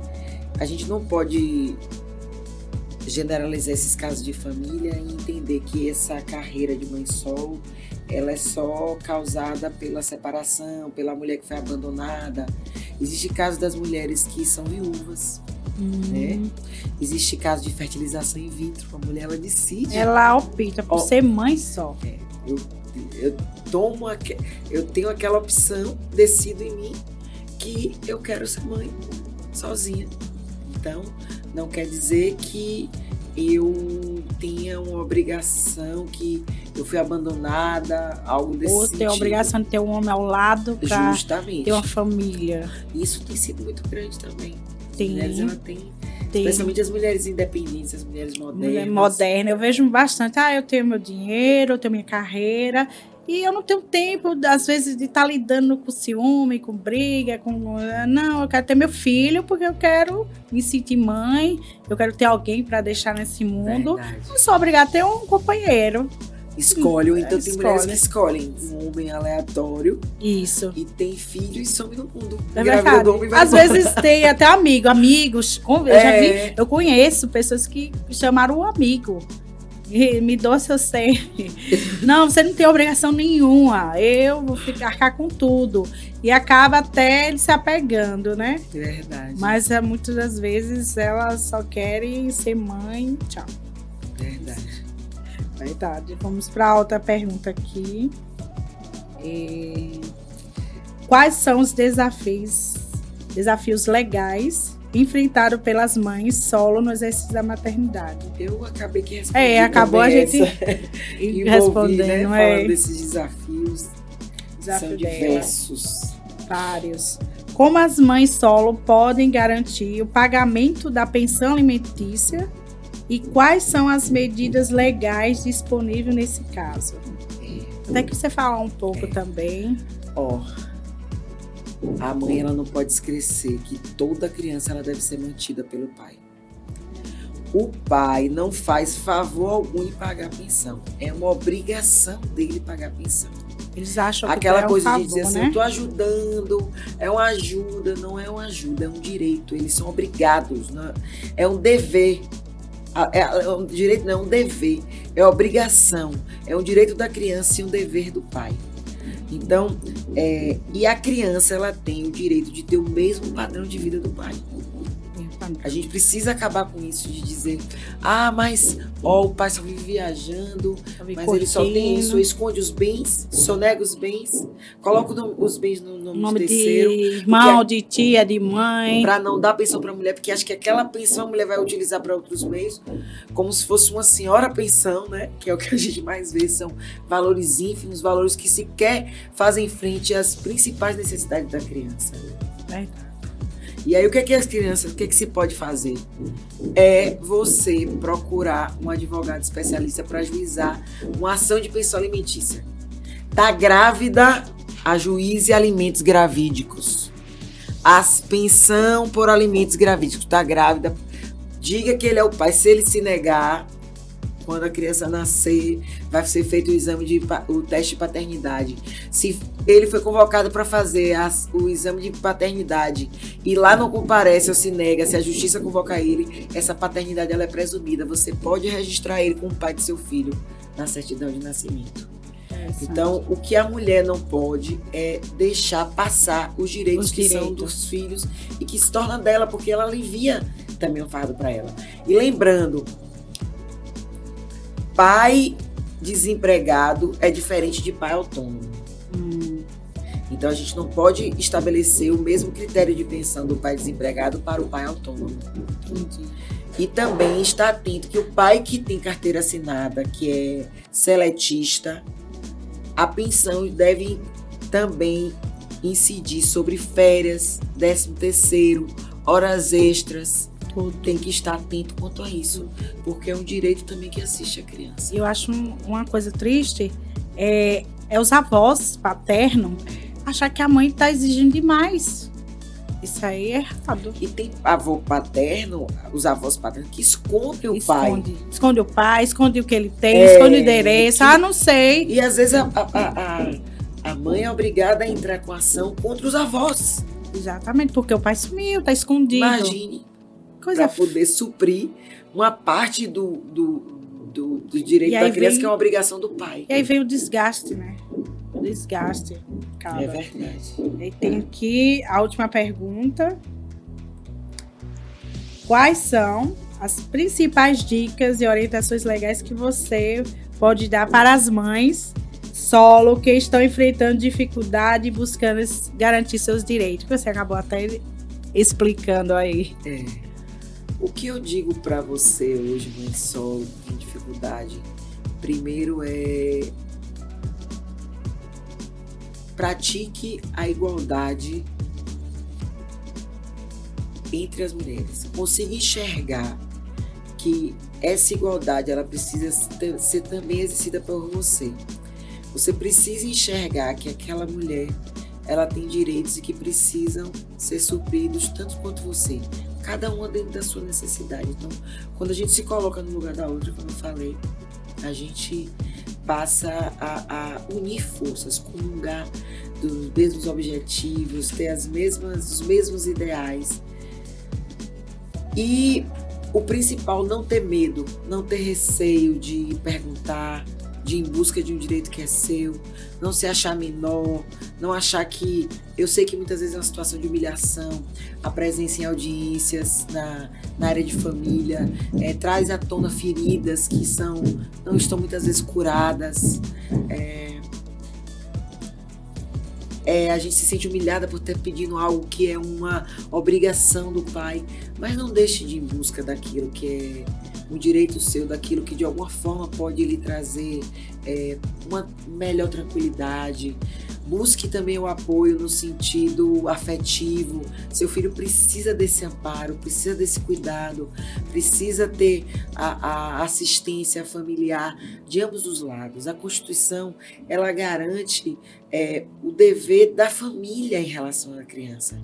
a gente não pode generalizar esses casos de família e entender que essa carreira de mãe solo ela é só causada pela separação, pela mulher que foi abandonada. Existe caso das mulheres que são viúvas, né? Existe caso de fertilização in vitro, a mulher ela decide. Ela opta por ser mãe só. Eu tenho aquela opção, decido em mim que eu quero ser mãe sozinha. Então, não quer dizer que eu tenha uma obrigação, que eu fui abandonada, algo desse sentido. Ou ter a obrigação de ter um homem ao lado para ter uma família. Isso tem sido muito grande também. Tem. As mulheres, ela tem. Especialmente as mulheres independentes, as mulheres modernas. Mulher moderna, eu vejo bastante. Eu tenho meu dinheiro, eu tenho minha carreira. E eu não tenho tempo, às vezes, de estar lidando com ciúme, com briga, Não, eu quero ter meu filho porque eu quero me sentir mãe, eu quero ter alguém para deixar nesse mundo. Verdade. Não sou obrigada a ter um companheiro. Escolhe, ou então tem mulheres que escolhem um homem aleatório. Isso. E tem filho e some no mundo. É verdade. Às vezes tem até amigos. Eu conheço pessoas que chamaram um amigo. Me dou seu sangue. Não, você não tem obrigação nenhuma. Eu vou arcar com tudo. E acaba até ele se apegando, né? Verdade. Mas muitas das vezes elas só querem ser mãe. Tchau. Verdade. Vamos para outra pergunta aqui. Quais são os desafios legais enfrentados pelas mães solo no exercício da maternidade? Eu acabei que respondi. Acabou a gente respondendo. Falando desses desafios. São diversos. Vários. Como as mães solo podem garantir o pagamento da pensão alimentícia e quais são as medidas legais disponíveis nesse caso? Até que você falar um pouco também. A mãe ela não pode esquecer que toda criança ela deve ser mantida pelo pai. o pai não faz favor algum em pagar a pensão. É uma obrigação dele pagar a pensão. Eles acham que Aquela é um coisa favor, de dizer assim, né? eu estou ajudando, é uma ajuda, não é uma ajuda, é um direito. Eles são obrigados, né? É um dever. É um direito, não é um dever, é obrigação. É um direito da criança e um dever do pai. Então, e a criança, ela tem o direito de ter o mesmo padrão de vida do pai. A gente precisa acabar com isso de dizer, mas o pai só vive viajando, mas ele só tem isso, esconde os bens, sonega os bens, coloca os bens no nome de terceiro. De irmão, de tia, de mãe. Para não dar pensão para a mulher, porque acha que aquela pensão a mulher vai utilizar para outros meios, como se fosse uma senhora pensão, né? Que é o que a gente mais vê, são valores ínfimos, valores que sequer fazem frente às principais necessidades da criança. Verdade. E aí, o que é que as crianças, o que é que se pode fazer? É você procurar um advogado especialista para ajuizar uma ação de pensão alimentícia. Tá grávida, ajuize alimentos gravídicos. As pensão por alimentos gravídicos. Tá grávida, diga que ele é o pai. Se ele se negar, quando a criança nascer, vai ser feito o teste de paternidade. Se ele foi convocado para fazer o exame de paternidade e lá não comparece ou se nega, se a justiça convoca ele, essa paternidade ela é presumida. Você pode registrar ele como pai de seu filho na certidão de nascimento. Então, o que a mulher não pode é deixar passar os direitos são dos filhos e que se torna dela, porque ela alivia também um fardo para ela. E lembrando, pai desempregado é diferente de pai autônomo. Então, a gente não pode estabelecer o mesmo critério de pensão do pai desempregado para o pai autônomo. Entendi. E também está atento que o pai que tem carteira assinada, que é seletista, a pensão deve também incidir sobre férias, 13º, horas extras. Tem que estar atento quanto a isso, porque é um direito também que assiste a criança. Eu acho uma coisa triste é os avós paternos achar que a mãe está exigindo demais. Isso aí é errado. E tem avô paterno, os avós paternos, que escondem o pai. Esconde o pai, esconde o que ele tem, esconde o endereço, não sei. E às vezes a mãe é obrigada a entrar com ação contra os avós. Exatamente, porque o pai sumiu, está escondido. Imagine, para poder suprir uma parte do direito da criança, que é uma obrigação do pai. E aí vem o desgaste, né? O desgaste. É verdade. E tem aqui a última pergunta. Quais são as principais dicas e orientações legais que você pode dar para as mães solo que estão enfrentando dificuldade e buscando garantir seus direitos? Que você acabou até explicando aí. O que eu digo para você hoje, mãe solo, em dificuldade, primeiro pratique a igualdade entre as mulheres. Consiga enxergar que essa igualdade ela precisa ser também exercida por você. Você precisa enxergar que aquela mulher ela tem direitos e que precisam ser supridos tanto quanto você. Cada uma dentro da sua necessidade. Então, quando a gente se coloca no lugar da outra, como eu falei, a gente passa a unir forças, comungar dos mesmos objetivos, ter os mesmos ideais. E o principal, não ter medo, não ter receio de perguntar, de ir em busca de um direito que é seu, não se achar menor, não achar que... Eu sei que muitas vezes é uma situação de humilhação, a presença em audiências na área de família, traz à tona feridas que não estão muitas vezes curadas. A gente se sente humilhada por ter pedido algo que é uma obrigação do pai, mas não deixe de ir em busca daquilo que é um direito seu, daquilo que de alguma forma pode lhe trazer uma melhor tranquilidade, Busque também o apoio no sentido afetivo. Seu filho precisa desse amparo, precisa desse cuidado, precisa ter a assistência familiar de ambos os lados. A Constituição, ela garante o dever da família em relação à criança.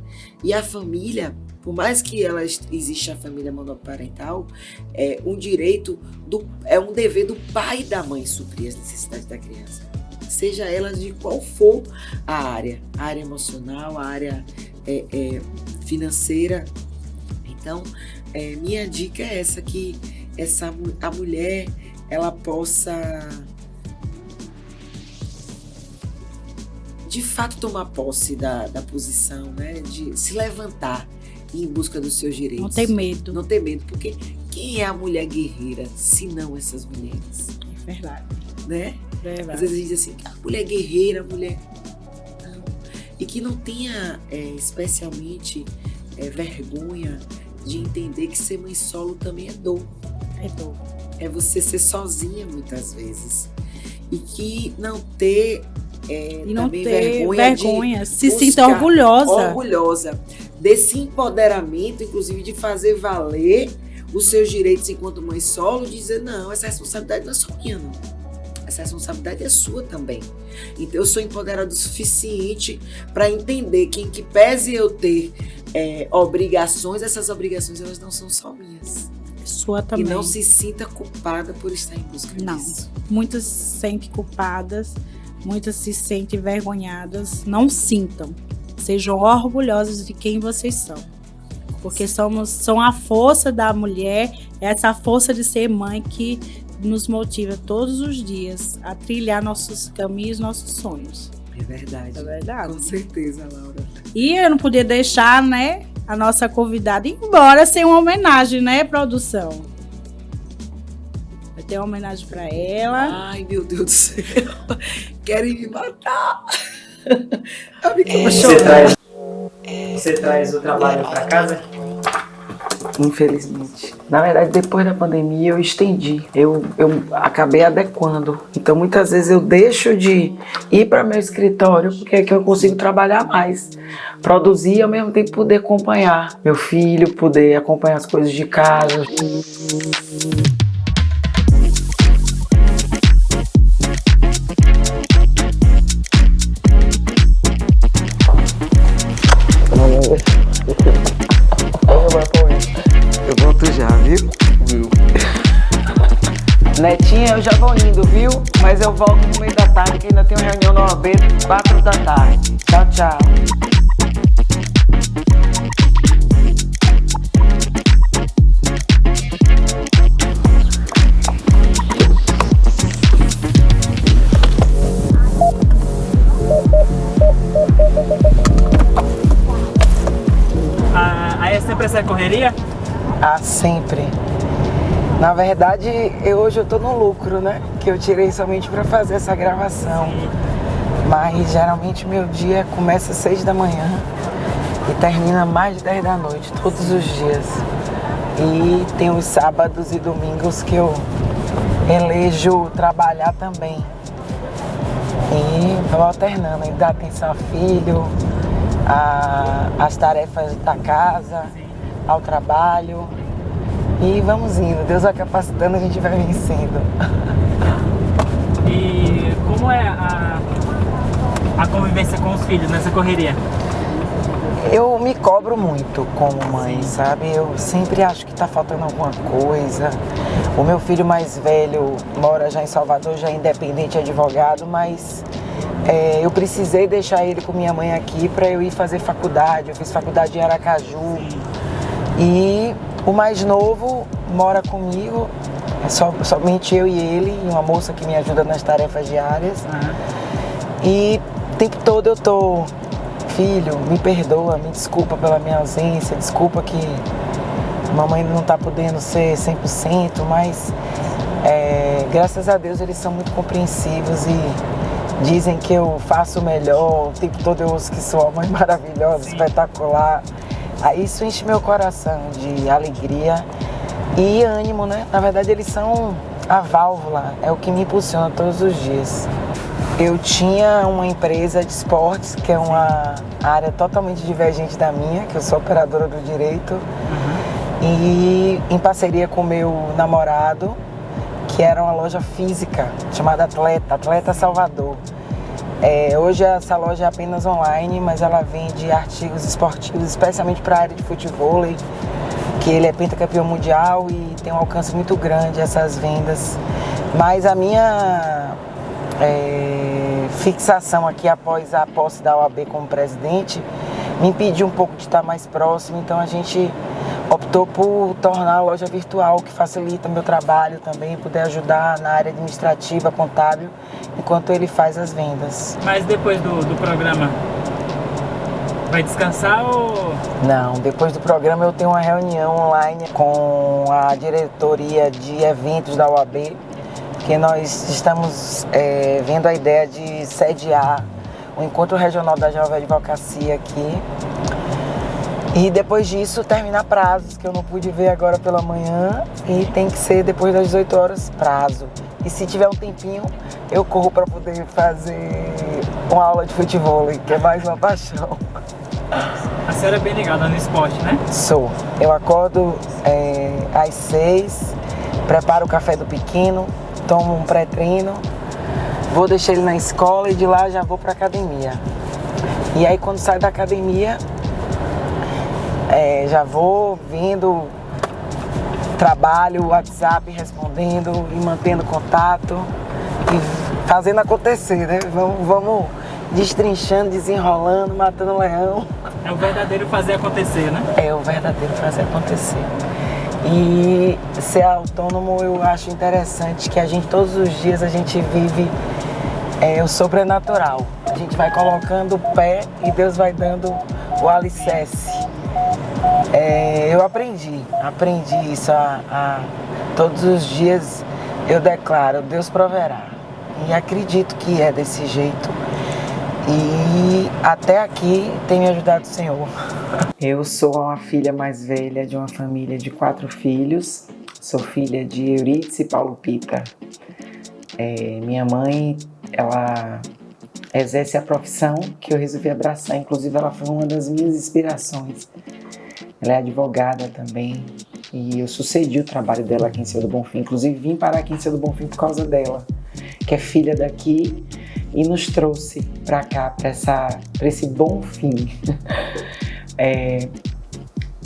E a família, por mais que exista a família monoparental, é um dever do pai e da mãe suprir as necessidades da criança. Seja ela de qual for a área emocional, a área financeira. Então, minha dica é essa, que a mulher, ela possa de fato tomar posse da posição, né? De se levantar em busca dos seus direitos. Não ter medo. Não ter medo, porque quem é a mulher guerreira, se não essas mulheres? É verdade. Né? Verdade. Às vezes a gente diz assim, mulher guerreira, mulher... Não. E que não tenha especialmente vergonha de entender que ser mãe solo também é dor. É dor. É você ser sozinha muitas vezes. E que não ter e não também ter vergonha, se buscar, sinta orgulhosa. Orgulhosa desse empoderamento, inclusive de fazer valer os seus direitos enquanto mãe solo, de dizer, não, essa responsabilidade não é só minha, não. Essa responsabilidade é sua também. Então eu sou empoderada o suficiente para entender que, em que pese eu ter obrigações, essas obrigações elas não são só minhas. Sua também. E não se sinta culpada por estar em busca disso. Muitas se sentem culpadas, muitas se sentem envergonhadas. Não sintam. Sejam orgulhosas de quem vocês são. Porque são a força da mulher, essa força de ser mãe que nos motiva todos os dias a trilhar nossos caminhos, nossos sonhos. É verdade. É verdade. Com certeza, Laura. E eu não podia deixar, né, a nossa convidada ir embora sem uma homenagem, né, produção? Vai ter uma homenagem para ela. Ai, meu Deus do céu. Querem me matar. Você traz o trabalho para casa? Infelizmente. Na verdade, depois da pandemia eu estendi, eu acabei adequando. Então muitas vezes eu deixo de ir para meu escritório porque é que eu consigo trabalhar mais, produzir e ao mesmo tempo poder acompanhar meu filho, poder acompanhar as coisas de casa. Eu volto já, viu? Netinha, eu já vou indo, viu? Mas eu volto no meio da tarde, que ainda tem uma reunião no OAB, 4 da tarde. Tchau, tchau. Aí é sempre essa correria? Ah, sempre. Na verdade, hoje eu tô no lucro, né? Que eu tirei somente para fazer essa gravação. Mas geralmente meu dia começa às 6 da manhã e termina mais de 10 da noite, todos os dias. E tem os sábados e domingos que eu elejo trabalhar também. E vou alternando, e dar atenção ao filho, às tarefas da casa, ao trabalho. E vamos indo, Deus vai capacitando, a gente vai vencendo. E como é a convivência com os filhos nessa correria? Eu me cobro muito como mãe, sabe? Eu sempre acho que tá faltando alguma coisa. O meu filho mais velho mora já em Salvador, já é independente, advogado, mas eu precisei deixar ele com minha mãe aqui para eu ir fazer faculdade. Eu fiz faculdade em Aracaju. E o mais novo mora comigo, somente eu e ele, e uma moça que me ajuda nas tarefas diárias. E o tempo todo eu tô, filho, me perdoa, me desculpa pela minha ausência, desculpa que mamãe não tá podendo ser 100%, mas graças a Deus eles são muito compreensivos e dizem que eu faço o melhor, o tempo todo eu ouço que sou uma mãe maravilhosa, espetacular. Isso enche meu coração de alegria e ânimo, né? Na verdade, eles são a válvula, é o que me impulsiona todos os dias. Eu tinha uma empresa de esportes, que é uma área totalmente divergente da minha, que eu sou operadora do direito, e em parceria com meu namorado, que era uma loja física chamada Atleta Salvador. Hoje essa loja é apenas online, mas ela vende artigos esportivos, especialmente para a área de futebol, que ele é pentacampeão mundial e tem um alcance muito grande essas vendas. Mas a minha fixação aqui após a posse da OAB como presidente me impediu um pouco de estar mais próximo, então a gente optou por tornar a loja virtual, que facilita o meu trabalho também, poder ajudar na área administrativa, contábil, enquanto ele faz as vendas. Mas depois do programa, vai descansar ou... Não, depois do programa eu tenho uma reunião online com a diretoria de eventos da OAB, que nós estamos vendo a ideia de sediar o Encontro Regional da Jovem Advocacia aqui. E depois disso terminar prazos, que eu não pude ver agora pela manhã, e tem que ser depois das 18 horas prazo. E se tiver um tempinho, eu corro para poder fazer uma aula de futebol, que é mais uma paixão. A senhora é bem ligada no esporte, né? Sou. Eu acordo às 6, preparo o café do pequeno, tomo um pré-treino, vou deixar ele na escola e de lá já vou para academia. E aí quando saio da academia, já vou vendo trabalho, WhatsApp, respondendo e mantendo contato e fazendo acontecer, né? Vamos destrinchando, desenrolando, matando o leão. É o verdadeiro fazer acontecer, né? É o verdadeiro fazer acontecer. E ser autônomo eu acho interessante, que todos os dias a gente vive o sobrenatural. A gente vai colocando o pé e Deus vai dando o alicerce. Eu aprendi isso todos os dias eu declaro, Deus proverá. E acredito que é desse jeito. E até aqui tem me ajudado o Senhor. Eu sou a filha mais velha de uma família de 4 filhos. Sou filha de Euridice e Paulo Pita. Minha mãe, ela exerce a profissão que eu resolvi abraçar. Inclusive, ela foi uma das minhas inspirações. Ela é advogada também. E eu sucedi o trabalho dela aqui em Senhor do Bonfim. Inclusive, vim parar aqui em Senhor do Bonfim por causa dela, que é filha daqui e nos trouxe para cá, para esse bom fim.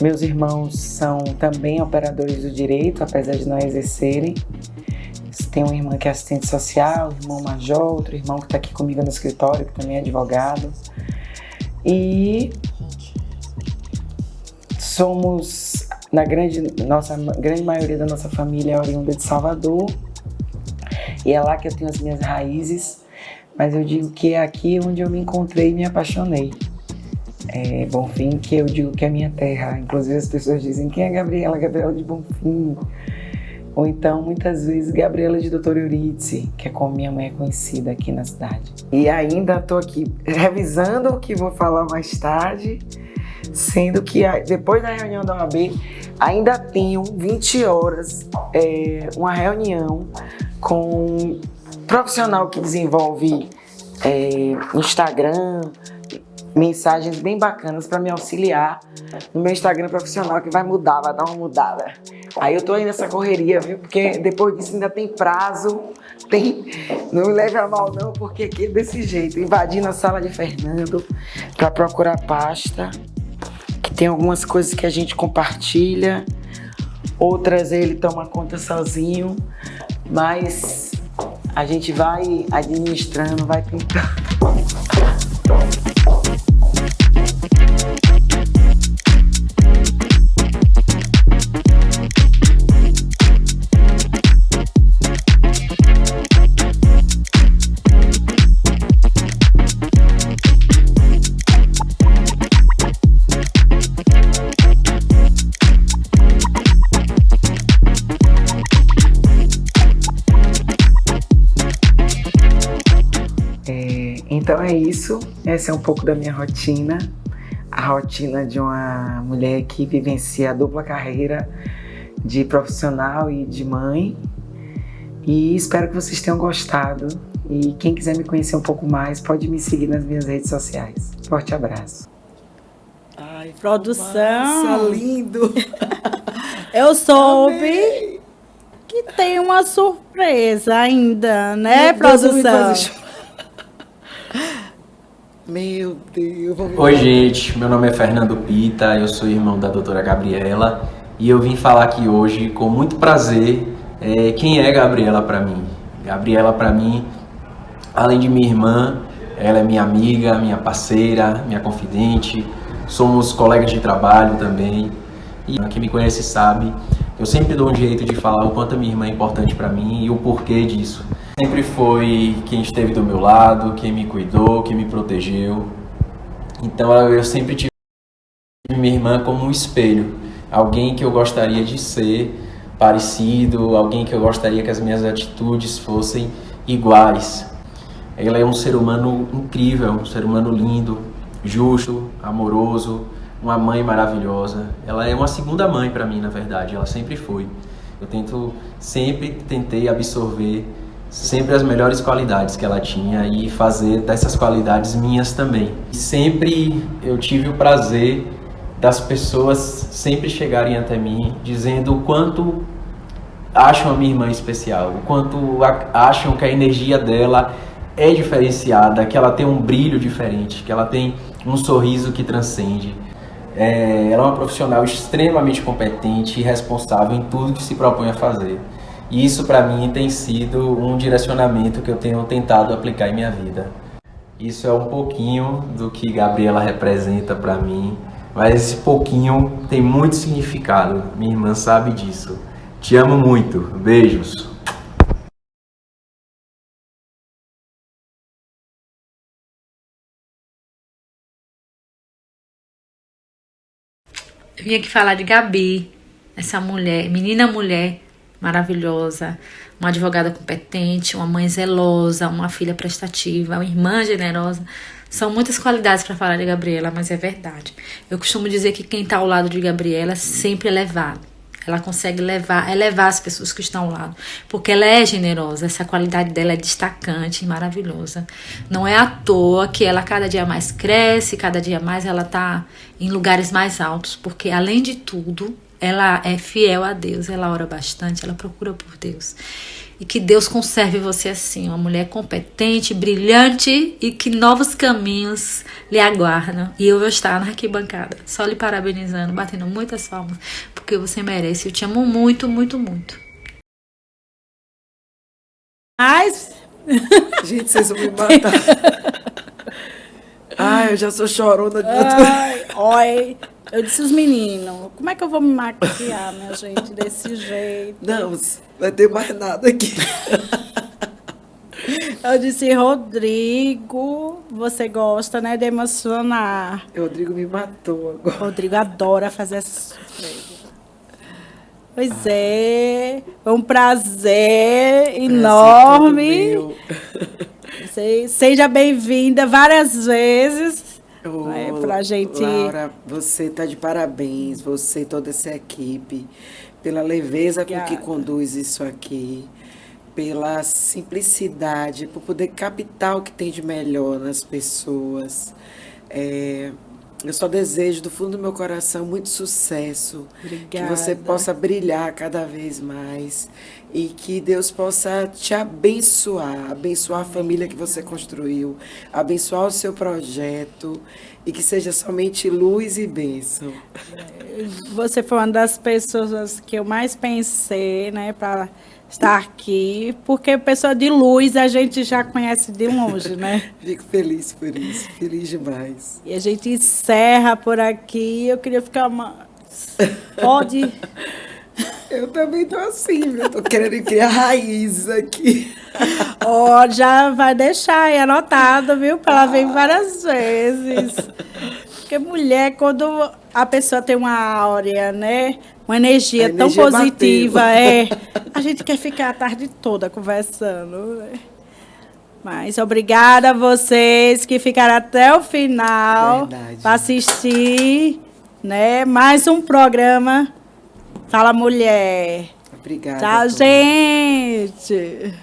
Meus irmãos são também operadores do direito, apesar de não exercerem. Tem uma irmã que é assistente social, um irmão major, outro irmão que está aqui comigo no escritório, que também é advogado. E somos, nossa grande maioria da nossa família é oriunda de Salvador. E é lá que eu tenho as minhas raízes. Mas eu digo que é aqui onde eu me encontrei e me apaixonei. Bonfim, que eu digo que é minha terra. Inclusive as pessoas dizem, quem é Gabriela? Gabriela de Bonfim. Ou então, muitas vezes, Gabriela de Doutor Euridice, que é como minha mãe é conhecida aqui na cidade. E ainda estou aqui revisando o que vou falar mais tarde, sendo que depois da reunião da OAB, ainda tenho 20 horas, uma reunião com um profissional que desenvolve Instagram, mensagens bem bacanas para me auxiliar no meu Instagram profissional, que vai dar uma mudada. Aí eu tô aí nessa correria, viu? Porque depois disso ainda tem prazo, não me leve a mal não, porque aqui é desse jeito, invadindo a sala de Fernando para procurar pasta, que tem algumas coisas que a gente compartilha, outras ele toma conta sozinho, mas a gente vai administrando, vai pintando. Então é isso, essa é um pouco da minha rotina, a rotina de uma mulher que vivencia a dupla carreira de profissional e de mãe. E espero que vocês tenham gostado E quem quiser me conhecer um pouco mais, pode me seguir nas minhas redes sociais. Forte abraço. Ai, Produção. nossa, lindo. Eu soube Amei. que tem uma surpresa ainda, né, Meu Deus, eu vou produção? fazer chorar. Meu Deus, vou me Oi, gente. Meu nome é Fernando Pita, eu sou irmão da doutora Gabriela e eu vim falar aqui hoje com muito prazer quem é Gabriela para mim. Gabriela para mim, além de minha irmã, ela é minha amiga, minha parceira, minha confidente, somos colegas de trabalho também. E quem me conhece sabe, eu sempre dou um jeito de falar o quanto a minha irmã é importante para mim e o porquê disso. Sempre foi quem esteve do meu lado, quem me cuidou, quem me protegeu. Então eu sempre tive minha irmã como um espelho, alguém que eu gostaria de ser parecido, alguém que eu gostaria que as minhas atitudes fossem iguais. Ela é um ser humano incrível, um ser humano lindo, justo, amoroso, uma mãe maravilhosa. Ela é uma segunda mãe para mim, na verdade, ela sempre foi. Eu sempre tentei absorver sempre as melhores qualidades que ela tinha e fazer dessas qualidades minhas também. Sempre eu tive o prazer das pessoas sempre chegarem até mim dizendo o quanto acham a minha irmã especial, o quanto acham que a energia dela é diferenciada, que ela tem um brilho diferente, que ela tem um sorriso que transcende. Ela é uma profissional extremamente competente e responsável em tudo que se propõe a fazer. E isso para mim tem sido um direcionamento que eu tenho tentado aplicar em minha vida. Isso é um pouquinho do que Gabriela representa para mim, mas esse pouquinho tem muito significado. Minha irmã sabe disso. Te amo muito. Beijos. Eu vim aqui falar de Gabi, essa mulher, menina mulher maravilhosa, uma advogada competente, uma mãe zelosa, uma filha prestativa, uma irmã generosa. São muitas qualidades para falar de Gabriela, mas é verdade. Eu costumo dizer que quem está ao lado de Gabriela sempre é levado. Ela consegue elevar as pessoas que estão ao lado, porque ela é generosa, essa qualidade dela é destacante e maravilhosa. Não é à toa que ela cada dia mais cresce, cada dia mais ela está em lugares mais altos, porque além de tudo, ela é fiel a Deus, ela ora bastante, ela procura por Deus. E que Deus conserve você assim, uma mulher competente, brilhante e que novos caminhos lhe aguardam. E eu vou estar na arquibancada, só lhe parabenizando, batendo muitas palmas, porque você merece. Eu te amo muito, muito, muito. Mas, Gente, vocês vão me matar. Ai, eu já sou chorona de tanto. ai, oi, eu disse os meninos, como é que eu vou me maquiar, minha gente, desse jeito? Não, vai ter mais nada aqui. Eu disse, Rodrigo, você gosta, né, de emocionar. Rodrigo me matou agora. Rodrigo adora fazer essa surpresa. Pois é, foi um prazer enorme. Todo meu. Seja bem-vinda várias vezes. Ô, Pra gente. Laura, você tá de parabéns, você e toda essa equipe, pela leveza com que Obrigada. conduz isso aqui, pela simplicidade, por poder captar o que tem de melhor nas pessoas. Eu só desejo do fundo do meu coração muito sucesso, que você Obrigada. possa brilhar cada vez mais e que Deus possa te abençoar, abençoar a família que você construiu, abençoar o seu projeto e que seja somente luz e bênção. Você foi uma das pessoas que eu mais pensei, né, para estar aqui, porque pessoa de luz a gente já conhece de longe, né? Fico feliz por isso, feliz demais. E a gente encerra por aqui. Eu queria ficar mais. Pode. Eu também tô assim, viu? Tô querendo criar raízes aqui. Ó, já vai deixar aí anotado, viu? Para ela vir várias vezes. Porque mulher, quando a pessoa tem uma áurea, né? Uma energia, A energia tão positiva, bateu. a gente quer ficar a tarde toda conversando. Né? Mas obrigada a vocês que ficaram até o final Verdade. para assistir, né? Mais um programa Fala Mulher. Obrigada. Tchau, Tony. gente.